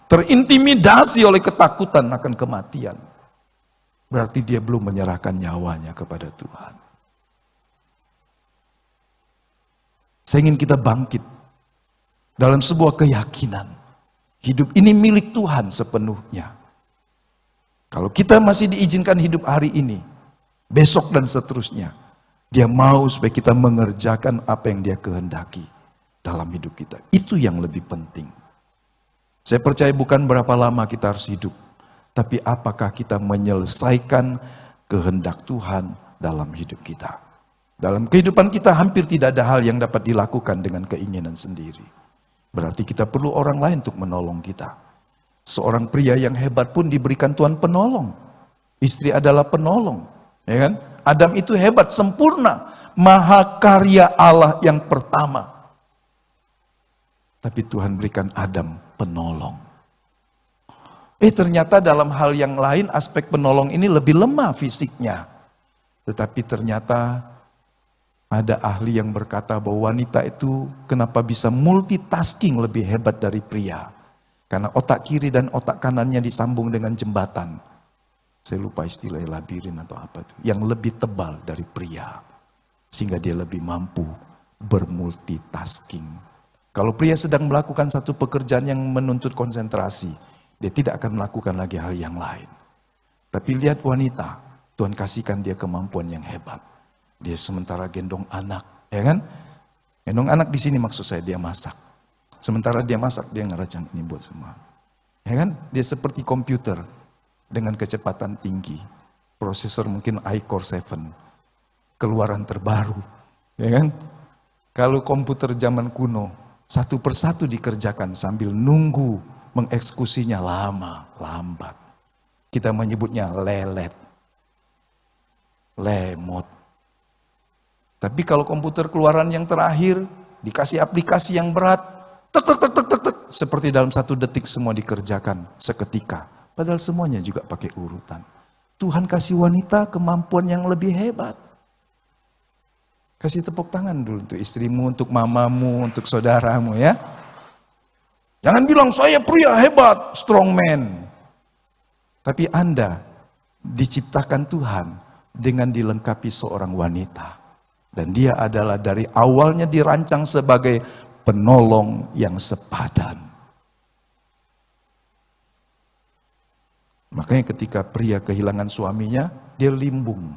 Terintimidasi oleh ketakutan akan kematian. Berarti dia belum menyerahkan nyawanya kepada Tuhan. Saya ingin kita bangkit dalam sebuah keyakinan. Hidup ini milik Tuhan sepenuhnya. Kalau kita masih diizinkan hidup hari ini, besok dan seterusnya, Dia mau supaya kita mengerjakan apa yang Dia kehendaki dalam hidup kita. Itu yang lebih penting. Saya percaya bukan berapa lama kita harus hidup, tapi apakah kita menyelesaikan kehendak Tuhan dalam hidup kita. Dalam kehidupan kita hampir tidak ada hal yang dapat dilakukan dengan keinginan sendiri. Berarti kita perlu orang lain untuk menolong kita. Seorang pria yang hebat pun diberikan Tuhan penolong. Istri adalah penolong, ya kan? Adam itu hebat, sempurna, mahakarya Allah yang pertama. Tapi Tuhan berikan Adam penolong. Ternyata dalam hal yang lain aspek penolong ini lebih lemah fisiknya. Tetapi ternyata ada ahli yang berkata bahwa wanita itu kenapa bisa multitasking lebih hebat dari pria. Karena otak kiri dan otak kanannya disambung dengan jembatan. Saya lupa istilah labirin atau apa itu. Yang lebih tebal dari pria. Sehingga dia lebih mampu bermultitasking. Kalau pria sedang melakukan satu pekerjaan yang menuntut konsentrasi, dia tidak akan melakukan lagi hal yang lain. Tapi lihat wanita, Tuhan kasihkan dia kemampuan yang hebat. Dia sementara gendong anak, ya kan? Gendong anak di sini maksud saya dia masak. Sementara dia masak, dia ngeracang ini buat semua. Ya kan? Dia seperti komputer dengan kecepatan tinggi. Prosesor mungkin iCore 7. Keluaran terbaru. Ya kan? Kalau komputer zaman kuno, satu persatu dikerjakan sambil nunggu mengeksekusinya lama, lambat. Kita menyebutnya lelet. Lemot. Tapi kalau komputer keluaran yang terakhir, dikasih aplikasi yang berat, tek, seperti dalam 1 detik semua dikerjakan seketika. Padahal semuanya juga pakai urutan. Tuhan kasih wanita kemampuan yang lebih hebat. Kasih tepuk tangan dulu untuk istrimu, untuk mamamu, untuk saudaramu ya. Jangan bilang saya pria hebat, strong man. Tapi Anda diciptakan Tuhan dengan dilengkapi seorang wanita. Dan dia adalah dari awalnya dirancang sebagai penolong yang sepadan. Makanya ketika pria kehilangan suaminya, dia limbung.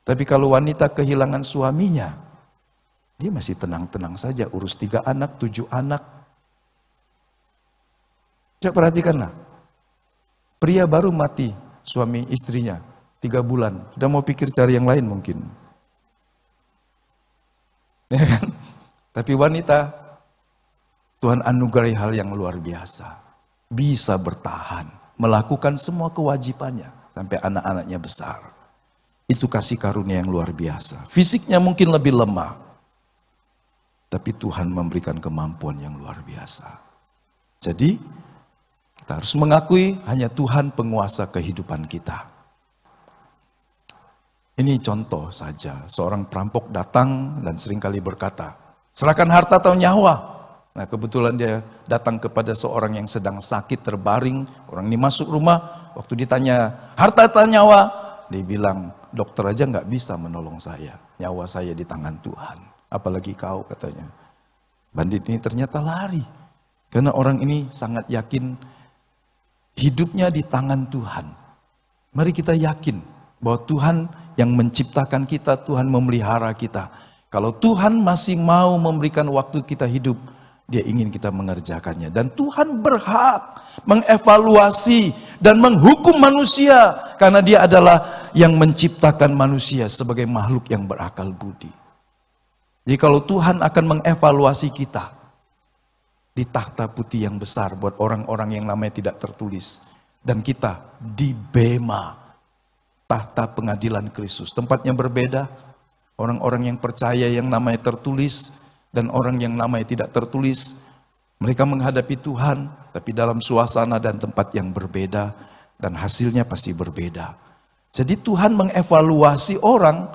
Tapi kalau wanita kehilangan suaminya, dia masih tenang-tenang saja, urus 3 anak, 7 anak. Coba perhatikanlah, pria baru mati suami istrinya, 3 bulan, sudah mau pikir cari yang lain mungkin. Ya kan? Tapi wanita, Tuhan anugerahi hal yang luar biasa. Bisa bertahan, melakukan semua kewajibannya, sampai anak-anaknya besar. Itu kasih karunia yang luar biasa. Fisiknya mungkin lebih lemah, tapi Tuhan memberikan kemampuan yang luar biasa. Jadi, kita harus mengakui hanya Tuhan penguasa kehidupan kita. Ini contoh saja, seorang perampok datang dan seringkali berkata, serahkan harta atau nyawa. Nah kebetulan dia datang kepada seorang yang sedang sakit terbaring, orang ini masuk rumah, waktu ditanya harta atau nyawa, dia bilang dokter aja nggak bisa menolong saya, nyawa saya di tangan Tuhan, apalagi kau katanya. Bandit ini ternyata lari, karena orang ini sangat yakin hidupnya di tangan Tuhan. Mari kita yakin bahwa Tuhan yang menciptakan kita, Tuhan memelihara kita. Kalau Tuhan masih mau memberikan waktu kita hidup, Dia ingin kita mengerjakannya. Dan Tuhan berhak mengevaluasi dan menghukum manusia, karena Dia adalah yang menciptakan manusia sebagai makhluk yang berakal budi. Jadi kalau Tuhan akan mengevaluasi kita di takhta putih yang besar buat orang-orang yang namanya tidak tertulis, dan kita di bema, tahta pengadilan Kristus. Tempatnya berbeda, orang-orang yang percaya yang namanya tertulis dan orang yang namanya tidak tertulis. Mereka menghadapi Tuhan, tapi dalam suasana dan tempat yang berbeda, dan hasilnya pasti berbeda. Jadi Tuhan mengevaluasi orang,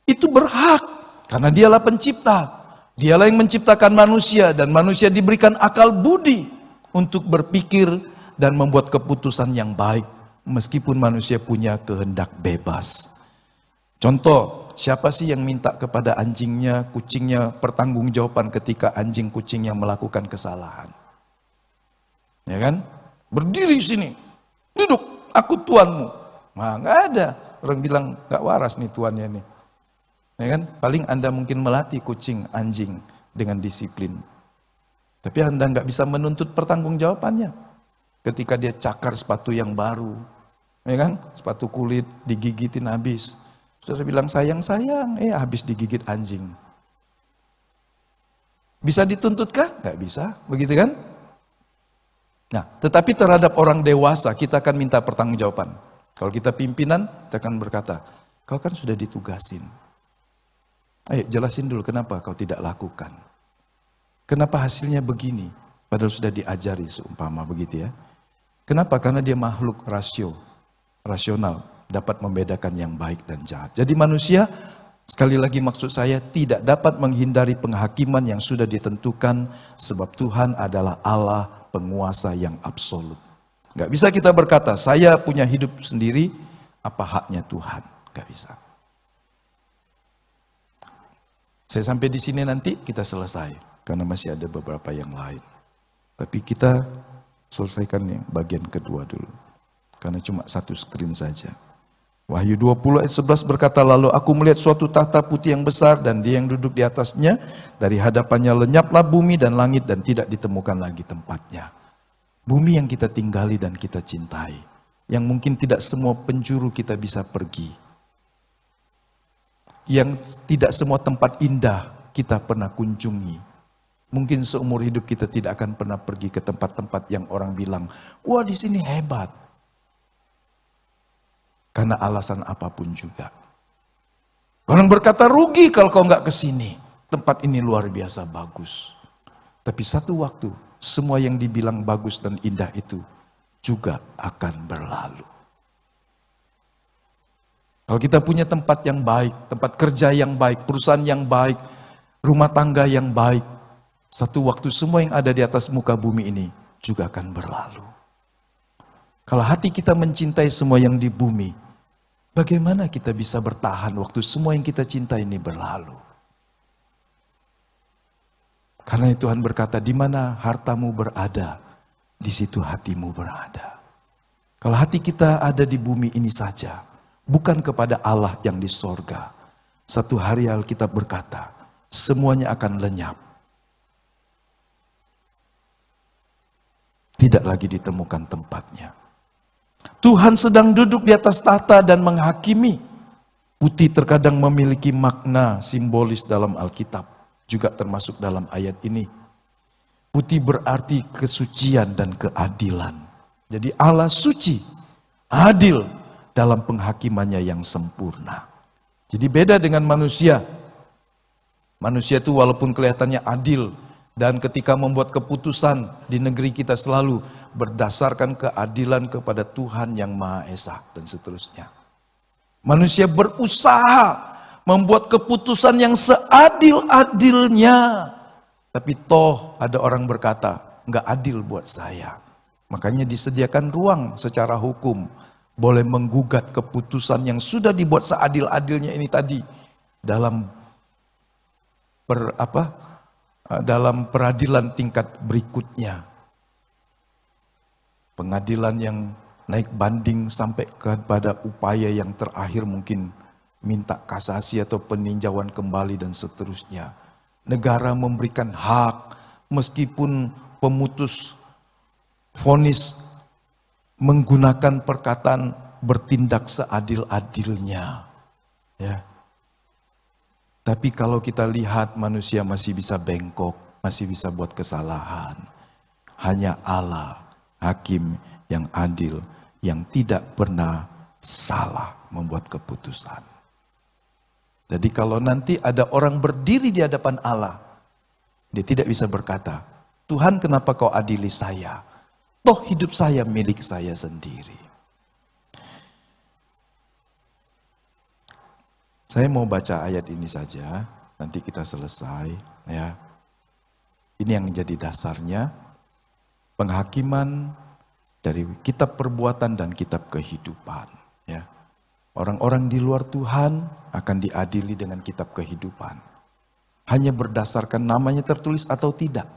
itu berhak, karena Dialah pencipta. Dialah yang menciptakan manusia dan manusia diberikan akal budi untuk berpikir dan membuat keputusan yang baik meskipun manusia punya kehendak bebas. Contoh, siapa sih yang minta kepada anjingnya, kucingnya pertanggungjawaban ketika anjing kucingnya melakukan kesalahan? Ya kan? Berdiri sini, duduk, aku tuanmu. Nah, nggak ada. Orang bilang nggak waras nih tuannya nih. Ya kan? Paling Anda mungkin melatih kucing, anjing dengan disiplin. Tapi Anda nggak bisa menuntut pertanggungjawabannya. Ketika dia cakar sepatu yang baru, ya kan? Sepatu kulit digigitin habis. Saudara bilang sayang, habis digigit anjing. Bisa dituntut kah? Nggak bisa, begitu kan? Nah, tetapi terhadap orang dewasa kita akan minta pertanggungjawaban. Kalau kita pimpinan, kita akan berkata, kau kan sudah ditugasin. Ayo jelasin dulu kenapa kau tidak lakukan. Kenapa hasilnya begini? Padahal sudah diajari seumpama begitu ya. Kenapa? Karena dia makhluk rasional. Dapat membedakan yang baik dan jahat. Jadi manusia, sekali lagi maksud saya, tidak dapat menghindari penghakiman yang sudah ditentukan sebab Tuhan adalah Allah penguasa yang absolut. Gak bisa kita berkata, saya punya hidup sendiri, apa haknya Tuhan? Gak bisa. Saya sampai di sini nanti kita selesai, karena masih ada beberapa yang lain. Tapi kita selesaikan yang bagian kedua dulu, karena cuma satu screen saja. Wahyu 20 ayat 11 berkata, lalu aku melihat suatu tahta putih yang besar dan dia yang duduk di atasnya. Dari hadapannya lenyaplah bumi dan langit dan tidak ditemukan lagi tempatnya. Bumi yang kita tinggali dan kita cintai. Yang mungkin tidak semua penjuru kita bisa pergi. Yang tidak semua tempat indah kita pernah kunjungi. Mungkin seumur hidup kita tidak akan pernah pergi ke tempat-tempat yang orang bilang, wah di sini hebat. Karena alasan apapun juga. Orang berkata rugi kalau kau nggak ke sini. Tempat ini luar biasa bagus. Tapi satu waktu semua yang dibilang bagus dan indah itu juga akan berlalu. Kalau kita punya tempat yang baik, tempat kerja yang baik, perusahaan yang baik, rumah tangga yang baik, satu waktu semua yang ada di atas muka bumi ini juga akan berlalu. Kalau hati kita mencintai semua yang di bumi, bagaimana kita bisa bertahan waktu semua yang kita cinta ini berlalu? Karena Tuhan berkata, di mana hartamu berada, di situ hatimu berada. Kalau hati kita ada di bumi ini saja, bukan kepada Allah yang di sorga, satu hari Alkitab berkata, semuanya akan lenyap. Tidak lagi ditemukan tempatnya. Tuhan sedang duduk di atas tahta dan menghakimi. Putih terkadang memiliki makna simbolis dalam Alkitab, juga termasuk dalam ayat ini. Putih berarti kesucian dan keadilan. Jadi Allah suci, adil dalam penghakimannya yang sempurna. Jadi beda dengan manusia. Manusia itu walaupun kelihatannya adil, dan ketika membuat keputusan di negeri kita selalu berdasarkan keadilan kepada Tuhan yang Maha Esa dan seterusnya. Manusia berusaha membuat keputusan yang seadil-adilnya. Tapi toh ada orang berkata, enggak adil buat saya. Makanya disediakan ruang secara hukum. Boleh menggugat keputusan yang sudah dibuat seadil-adilnya ini tadi. Dalam peradilan tingkat berikutnya. Pengadilan yang naik banding sampai kepada upaya yang terakhir mungkin minta kasasi atau peninjauan kembali dan seterusnya. Negara memberikan hak meskipun pemutus vonis menggunakan perkataan bertindak seadil-adilnya. Ya. Tapi kalau kita lihat manusia masih bisa bengkok, masih bisa buat kesalahan. Hanya Allah, hakim yang adil, yang tidak pernah salah membuat keputusan. Jadi kalau nanti ada orang berdiri di hadapan Allah, dia tidak bisa berkata, Tuhan kenapa kau adili saya? Toh hidup saya milik saya sendiri. Saya mau baca ayat ini saja. nanti kita selesai ya. Ini yang menjadi dasarnya penghakiman dari kitab perbuatan dan kitab kehidupan ya. Orang-orang di luar Tuhan akan diadili dengan kitab kehidupan. Hanya berdasarkan namanya tertulis atau tidak.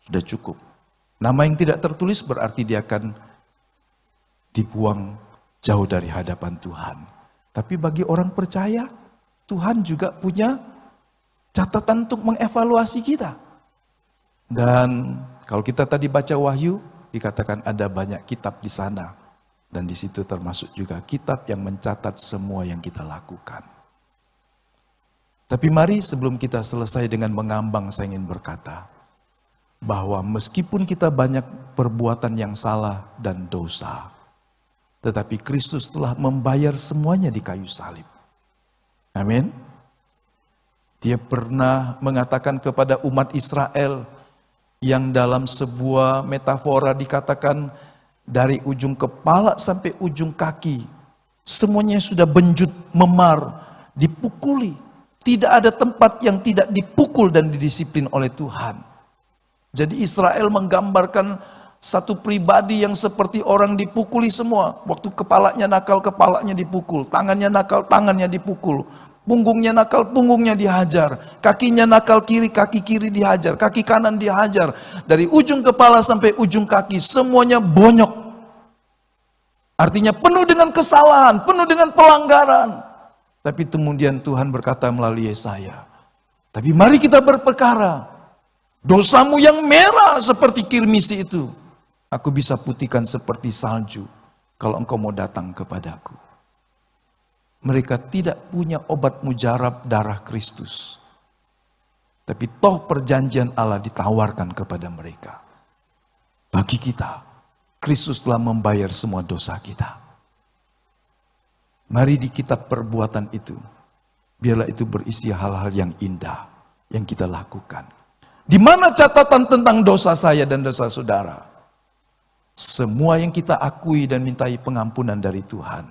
Sudah cukup. Nama yang tidak tertulis berarti dia akan dibuang jauh dari hadapan Tuhan. Tapi bagi orang percaya, Tuhan juga punya catatan untuk mengevaluasi kita. Dan kalau kita tadi baca Wahyu, dikatakan ada banyak kitab di sana. Dan di situ termasuk juga kitab yang mencatat semua yang kita lakukan. Tapi mari sebelum kita selesai dengan mengambang, saya ingin berkata, bahwa meskipun kita banyak perbuatan yang salah dan dosa, tetapi Kristus telah membayar semuanya di kayu salib. Amin. Dia pernah mengatakan kepada umat Israel yang dalam sebuah metafora dikatakan dari ujung kepala sampai ujung kaki, semuanya sudah benjut, memar, dipukuli. Tidak ada tempat yang tidak dipukul dan didisiplin oleh Tuhan. Jadi Israel menggambarkan satu pribadi yang seperti orang dipukuli semua. Waktu kepalanya nakal, kepalanya dipukul. Tangannya nakal, tangannya dipukul. Punggungnya nakal, punggungnya dihajar. Kakinya nakal kiri, kaki kiri dihajar. Kaki kanan dihajar. Dari ujung kepala sampai ujung kaki, semuanya bonyok. Artinya penuh dengan kesalahan, penuh dengan pelanggaran. Tapi kemudian Tuhan berkata melalui Yesaya, tapi mari kita berperkara. Dosamu yang merah seperti kirmisi itu, aku bisa putihkan seperti salju kalau engkau mau datang kepadaku. Mereka tidak punya obat mujarab darah Kristus. Tapi toh perjanjian Allah ditawarkan kepada mereka. Bagi kita, Kristus telah membayar semua dosa kita. Mari di kitab perbuatan itu, biarlah itu berisi hal-hal yang indah yang kita lakukan. Di mana catatan tentang dosa saya dan dosa saudara? Semua yang kita akui dan mintai pengampunan dari Tuhan,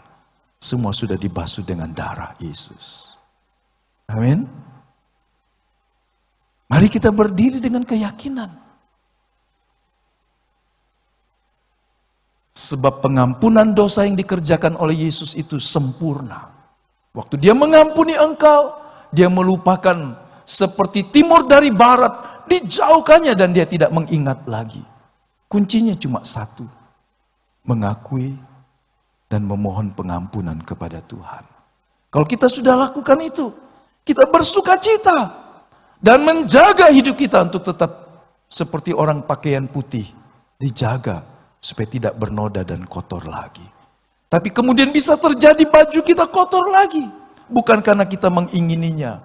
semua sudah dibasuh dengan darah Yesus. Amin. Mari kita berdiri dengan keyakinan. Sebab pengampunan dosa yang dikerjakan oleh Yesus itu sempurna. Waktu dia mengampuni engkau, dia melupakan seperti timur dari barat, dijauhkannya dan dia tidak mengingat lagi. Kuncinya cuma satu, mengakui dan memohon pengampunan kepada Tuhan. Kalau kita sudah lakukan itu, kita bersuka cita dan menjaga hidup kita untuk tetap seperti orang pakaian putih, dijaga supaya tidak bernoda dan kotor lagi. Tapi kemudian bisa terjadi baju kita kotor lagi, bukan karena kita mengingininya.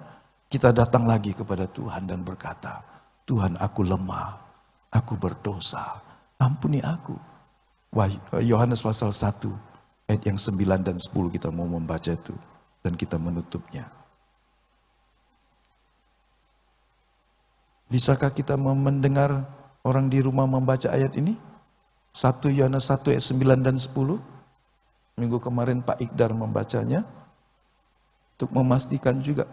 Kita datang lagi kepada Tuhan dan berkata, Tuhan, aku lemah, aku berdosa, ampuni aku. Yohanes pasal 1 ayat yang 9 dan 10 kita mau membaca itu dan kita menutupnya. Bisakah kita mendengar orang di rumah membaca ayat ini? 1 Yohanes 1 ayat 9 dan 10. Minggu kemarin Pak Ikdar membacanya untuk memastikan juga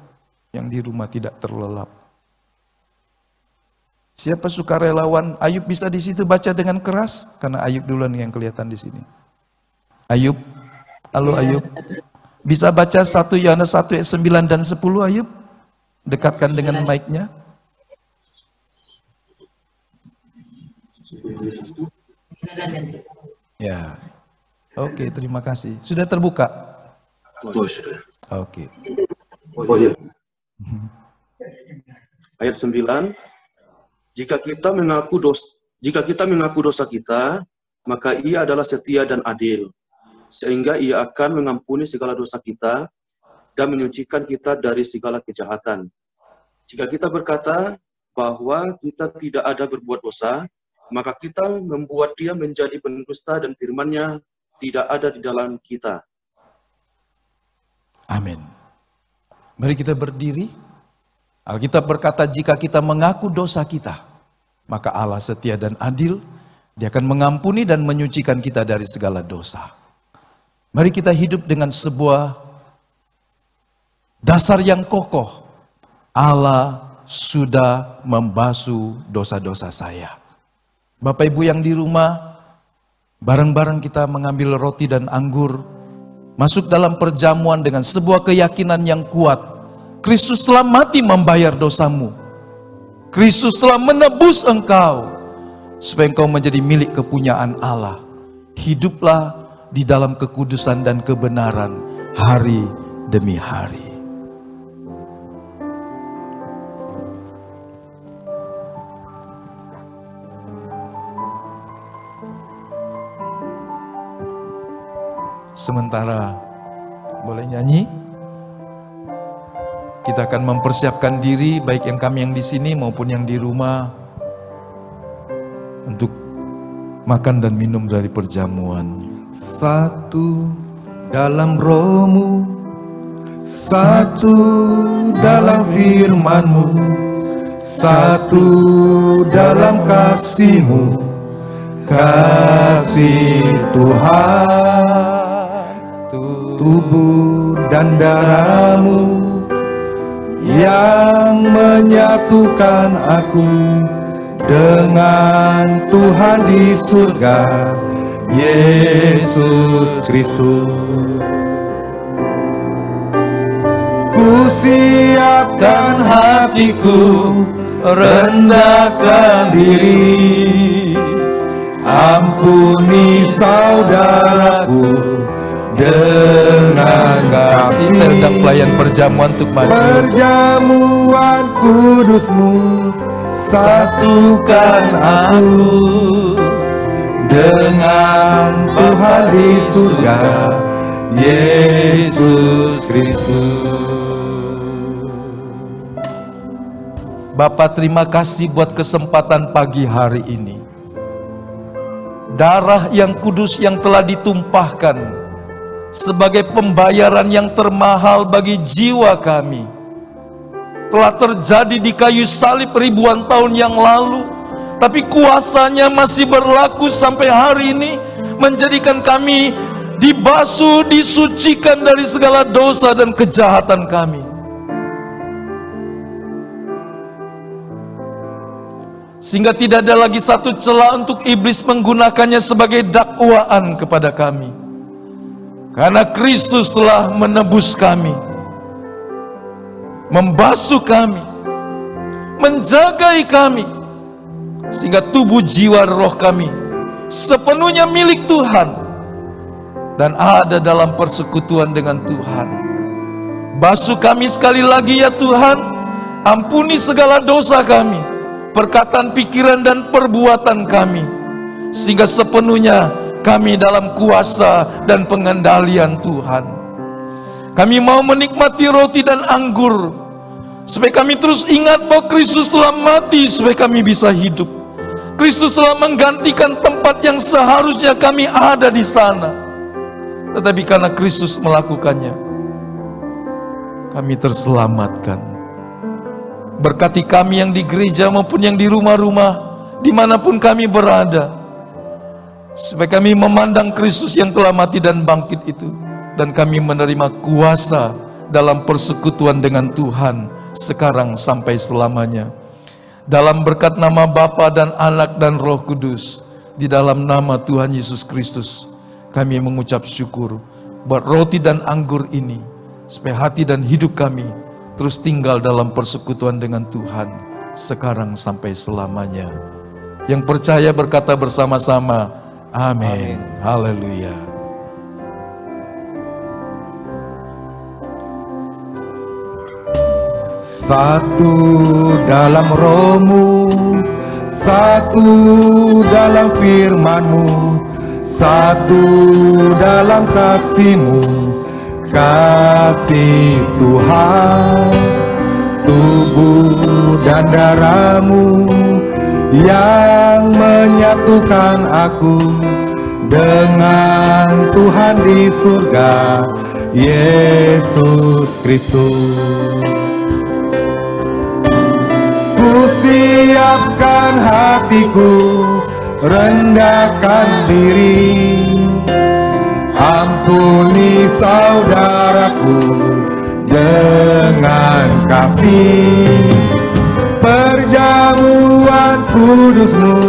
yang di rumah tidak terlelap. Siapa sukarelawan? Ayub bisa di situ baca dengan keras karena Ayub duluan yang kelihatan di sini. Ayub, halo Ayub. Bisa baca 1 Yohanes 1 ayat 9 dan 10 Ayub? Dekatkan dengan mic-nya. Ya. Oke, terima kasih. Sudah terbuka? Oh, sudah. Oke. Oh, iya. Ayat 9. Jika kita mengaku dosa kita, maka Ia adalah setia dan adil, sehingga Ia akan mengampuni segala dosa kita dan menyucikan kita dari segala kejahatan. Jika kita berkata bahwa kita tidak ada berbuat dosa, maka kita membuat Dia menjadi pendusta dan firman-Nya tidak ada di dalam kita. Amin. Mari kita berdiri. Alkitab berkata jika kita mengaku dosa kita, maka Allah setia dan adil, Dia akan mengampuni dan menyucikan kita dari segala dosa. Mari kita hidup dengan sebuah dasar yang kokoh, Allah sudah membasuh dosa-dosa saya. Bapak Ibu yang di rumah, bareng-bareng kita mengambil roti dan anggur, masuk dalam perjamuan dengan sebuah keyakinan yang kuat. Kristus telah mati membayar dosamu. Kristus telah menebus engkau, supaya engkau menjadi milik kepunyaan Allah. Hiduplah di dalam kekudusan dan kebenaran hari demi hari. Sementara boleh nyanyi, kita akan mempersiapkan diri, baik yang kami yang di sini maupun yang di rumah, untuk makan dan minum dari perjamuan. Satu dalam rohmu, satu dalam firman-Mu, satu dalam kasih-Mu, kasih Tuhan. Tubuh dan darah-Mu yang menyatukan aku dengan Tuhan di surga, Yesus Kristus. Ku siapkan hatiku, rendahkan diri, ampuni saudaraku dengan kasih. Saya sedang pelayan perjamuan untuk maju. Perjamuan kudus-Mu, satukan aku dengan Tuhan di surga, Yesus Kristus. Bapa, terima kasih buat kesempatan pagi hari ini. Darah yang kudus yang telah ditumpahkan sebagai pembayaran yang termahal bagi jiwa kami, telah terjadi di kayu salib ribuan tahun yang lalu, tapi kuasanya masih berlaku sampai hari ini, menjadikan kami dibasuh, disucikan dari segala dosa dan kejahatan kami. Sehingga tidak ada lagi satu celah untuk iblis menggunakannya sebagai dakwaan kepada kami. Karena Kristus telah menebus kami, membasuh kami, menjagai kami, sehingga tubuh, jiwa, roh kami sepenuhnya milik Tuhan dan ada dalam persekutuan dengan Tuhan. Basuh kami sekali lagi ya Tuhan, ampuni segala dosa kami, perkataan, pikiran, dan perbuatan kami, sehingga sepenuhnya kami dalam kuasa dan pengendalian Tuhan. Kami mau menikmati roti dan anggur, supaya kami terus ingat bahwa Kristus telah mati supaya kami bisa hidup. Kristus telah menggantikan tempat yang seharusnya kami ada di sana, tetapi karena Kristus melakukannya, kami terselamatkan. Berkati kami yang di gereja maupun yang di rumah-rumah, dimanapun kami berada, supaya kami memandang Kristus yang telah mati dan bangkit itu, dan kami menerima kuasa dalam persekutuan dengan Tuhan sekarang sampai selamanya. Dalam berkat nama Bapa dan Anak dan Roh Kudus, di dalam nama Tuhan Yesus Kristus, kami mengucap syukur buat roti dan anggur ini, supaya hati dan hidup kami terus tinggal dalam persekutuan dengan Tuhan sekarang sampai selamanya. Yang percaya berkata bersama-sama, amin. Haleluya. Satu dalam roh-Mu, satu dalam firman-Mu, satu dalam kasih-Mu, kasih Tuhan. Tubuh dan darah-Mu yang menyatukan aku dengan Tuhan di surga, Yesus Kristus. Ku siapkan hatiku, rendahkan diri, ampuni saudaraku dengan kasih. Perjamuan kudus-Mu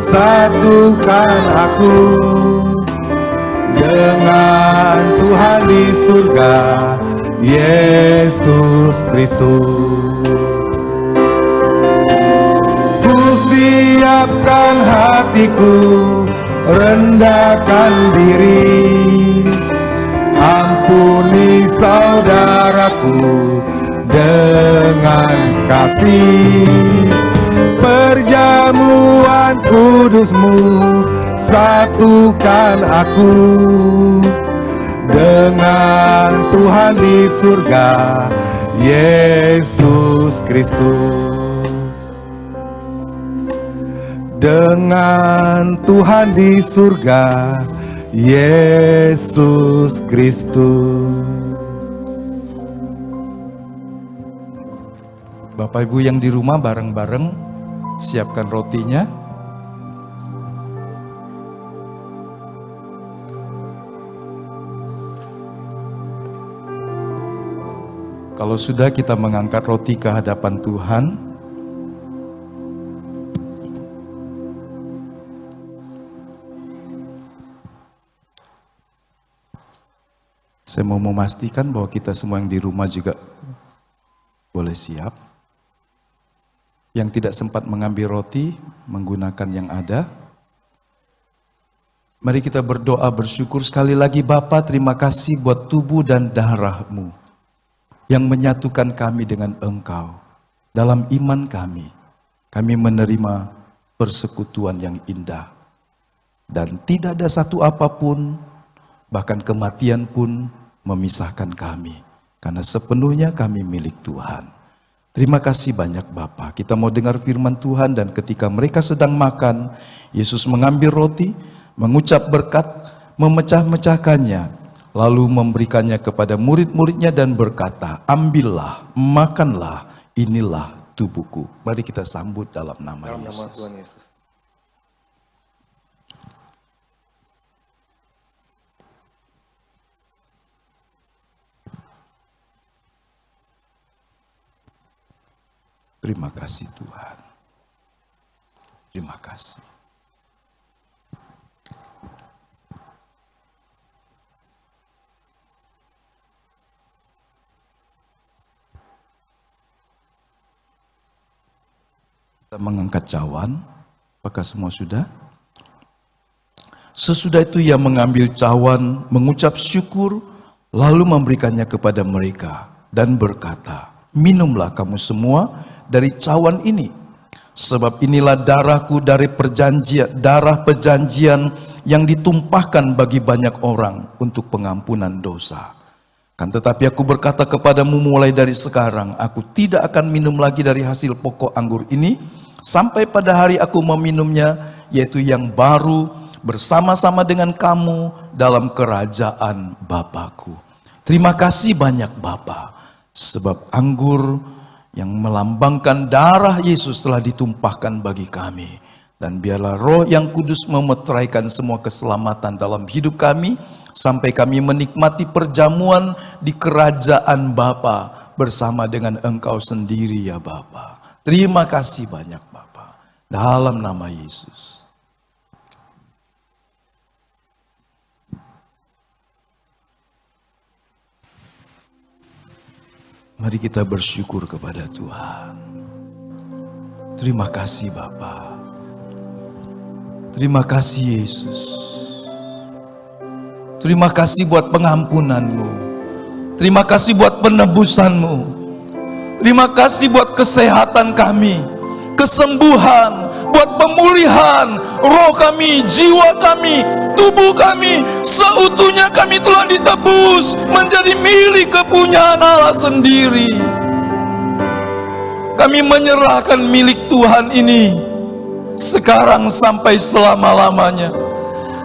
satukan aku dengan Tuhan di surga, Yesus Kristus. Ku siapkan hatiku, rendahkan diri, ampuni saudaraku dengan kasih. Perjamuan kudus-Mu satukan aku dengan Tuhan di surga, Yesus Kristus. Dengan Tuhan di surga, Yesus Kristus. Bapak Ibu yang di rumah bareng-bareng siapkan rotinya. Kalau sudah, kita mengangkat roti ke hadapan Tuhan. Saya mau memastikan bahwa kita semua yang di rumah juga boleh siap. Yang tidak sempat mengambil roti, menggunakan yang ada. Mari kita berdoa bersyukur sekali lagi. Bapa, terima kasih buat tubuh dan darah-Mu yang menyatukan kami dengan Engkau. Dalam iman kami menerima persekutuan yang indah. Dan tidak ada satu apapun, bahkan kematian pun memisahkan kami. Karena sepenuhnya kami milik Tuhan. Terima kasih banyak Bapa. Kita mau dengar firman Tuhan, dan ketika mereka sedang makan, Yesus mengambil roti, mengucap berkat, memecah-mecahkannya, lalu memberikannya kepada murid-muridnya dan berkata, ambillah, makanlah, inilah tubuhku. Mari kita sambut dalam nama Yesus. Tuhan Yesus. Terima kasih Tuhan. Terima kasih. Kita mengangkat cawan. Apakah semua sudah? Sesudah itu ia mengambil cawan, mengucap syukur, lalu memberikannya kepada mereka dan berkata, minumlah kamu semua dari cawan ini, sebab inilah darahku dari perjanjian, darah perjanjian yang ditumpahkan bagi banyak orang untuk pengampunan dosa. Kan tetapi aku berkata kepadamu, mulai dari sekarang aku tidak akan minum lagi dari hasil pokok anggur ini sampai pada hari aku meminumnya, yaitu yang baru bersama-sama dengan kamu dalam kerajaan Bapakku. Terima kasih banyak Bapa, sebab anggur yang melambangkan darah Yesus telah ditumpahkan bagi kami. Dan biarlah Roh yang Kudus memeteraikan semua keselamatan dalam hidup kami, sampai kami menikmati perjamuan di kerajaan Bapa bersama dengan Engkau sendiri ya Bapa. Terima kasih banyak Bapa. Dalam nama Yesus. Mari kita bersyukur kepada Tuhan. Terima kasih Bapa. Terima kasih Yesus. Terima kasih buat pengampunan-Mu. Terima kasih buat penebusan-Mu. Terima kasih buat kesehatan kami, kesembuhan, buat pemulihan roh kami, jiwa kami, tubuh kami, seutuhnya kami telah ditebus menjadi milik kepunyaan Allah sendiri. Kami menyerahkan milik Tuhan ini sekarang sampai selama-lamanya.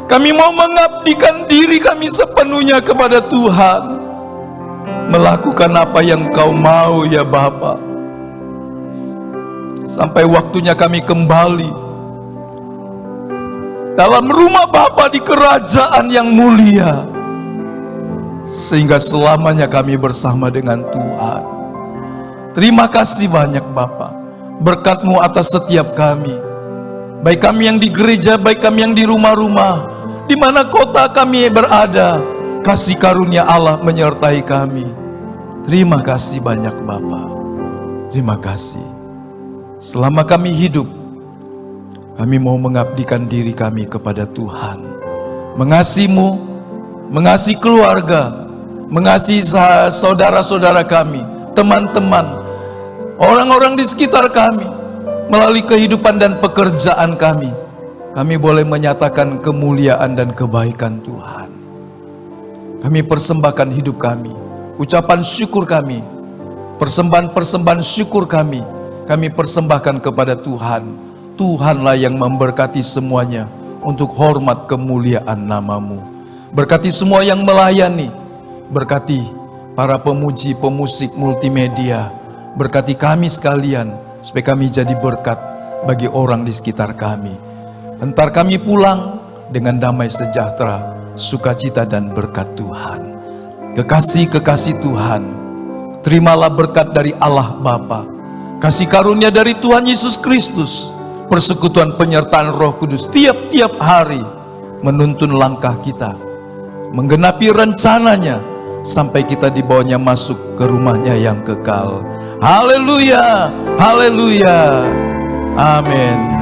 Kami mau mengabdikan diri kami sepenuhnya kepada Tuhan, melakukan apa yang Kau mau ya Bapa. Sampai waktunya kami kembali dalam rumah Bapa di kerajaan yang mulia. sehingga selamanya kami bersama dengan Tuhan. Terima kasih banyak Bapa, berkat-Mu atas setiap kami, baik kami yang di gereja, baik kami yang di rumah-rumah, di mana kota kami berada. Kasih karunia Allah menyertai kami. Terima kasih banyak Bapa. Terima kasih. Selama kami hidup, kami mau mengabdikan diri kami kepada Tuhan, mengasihi-Mu, mengasihi keluarga, mengasihi saudara-saudara kami, teman-teman, orang-orang di sekitar kami. Melalui kehidupan dan pekerjaan kami, kami boleh menyatakan kemuliaan dan kebaikan Tuhan. Kami persembahkan hidup kami, ucapan syukur kami, persembahan-persembahan syukur kami persembahkan kepada Tuhan. Tuhanlah yang memberkati semuanya untuk hormat kemuliaan nama-Mu. Berkati semua yang melayani, berkati para pemuji, pemusik multimedia, berkati kami sekalian, supaya kami jadi berkat bagi orang di sekitar kami. Entar kami pulang dengan damai sejahtera, sukacita dan berkat Tuhan. Kekasih-kekasih Tuhan, terimalah berkat dari Allah Bapa, kasih karunia dari Tuhan Yesus Kristus, persekutuan penyertaan Roh Kudus tiap-tiap hari menuntun langkah kita, menggenapi rencananya sampai kita dibawanya masuk ke rumahnya yang kekal. Haleluya, haleluya, amin.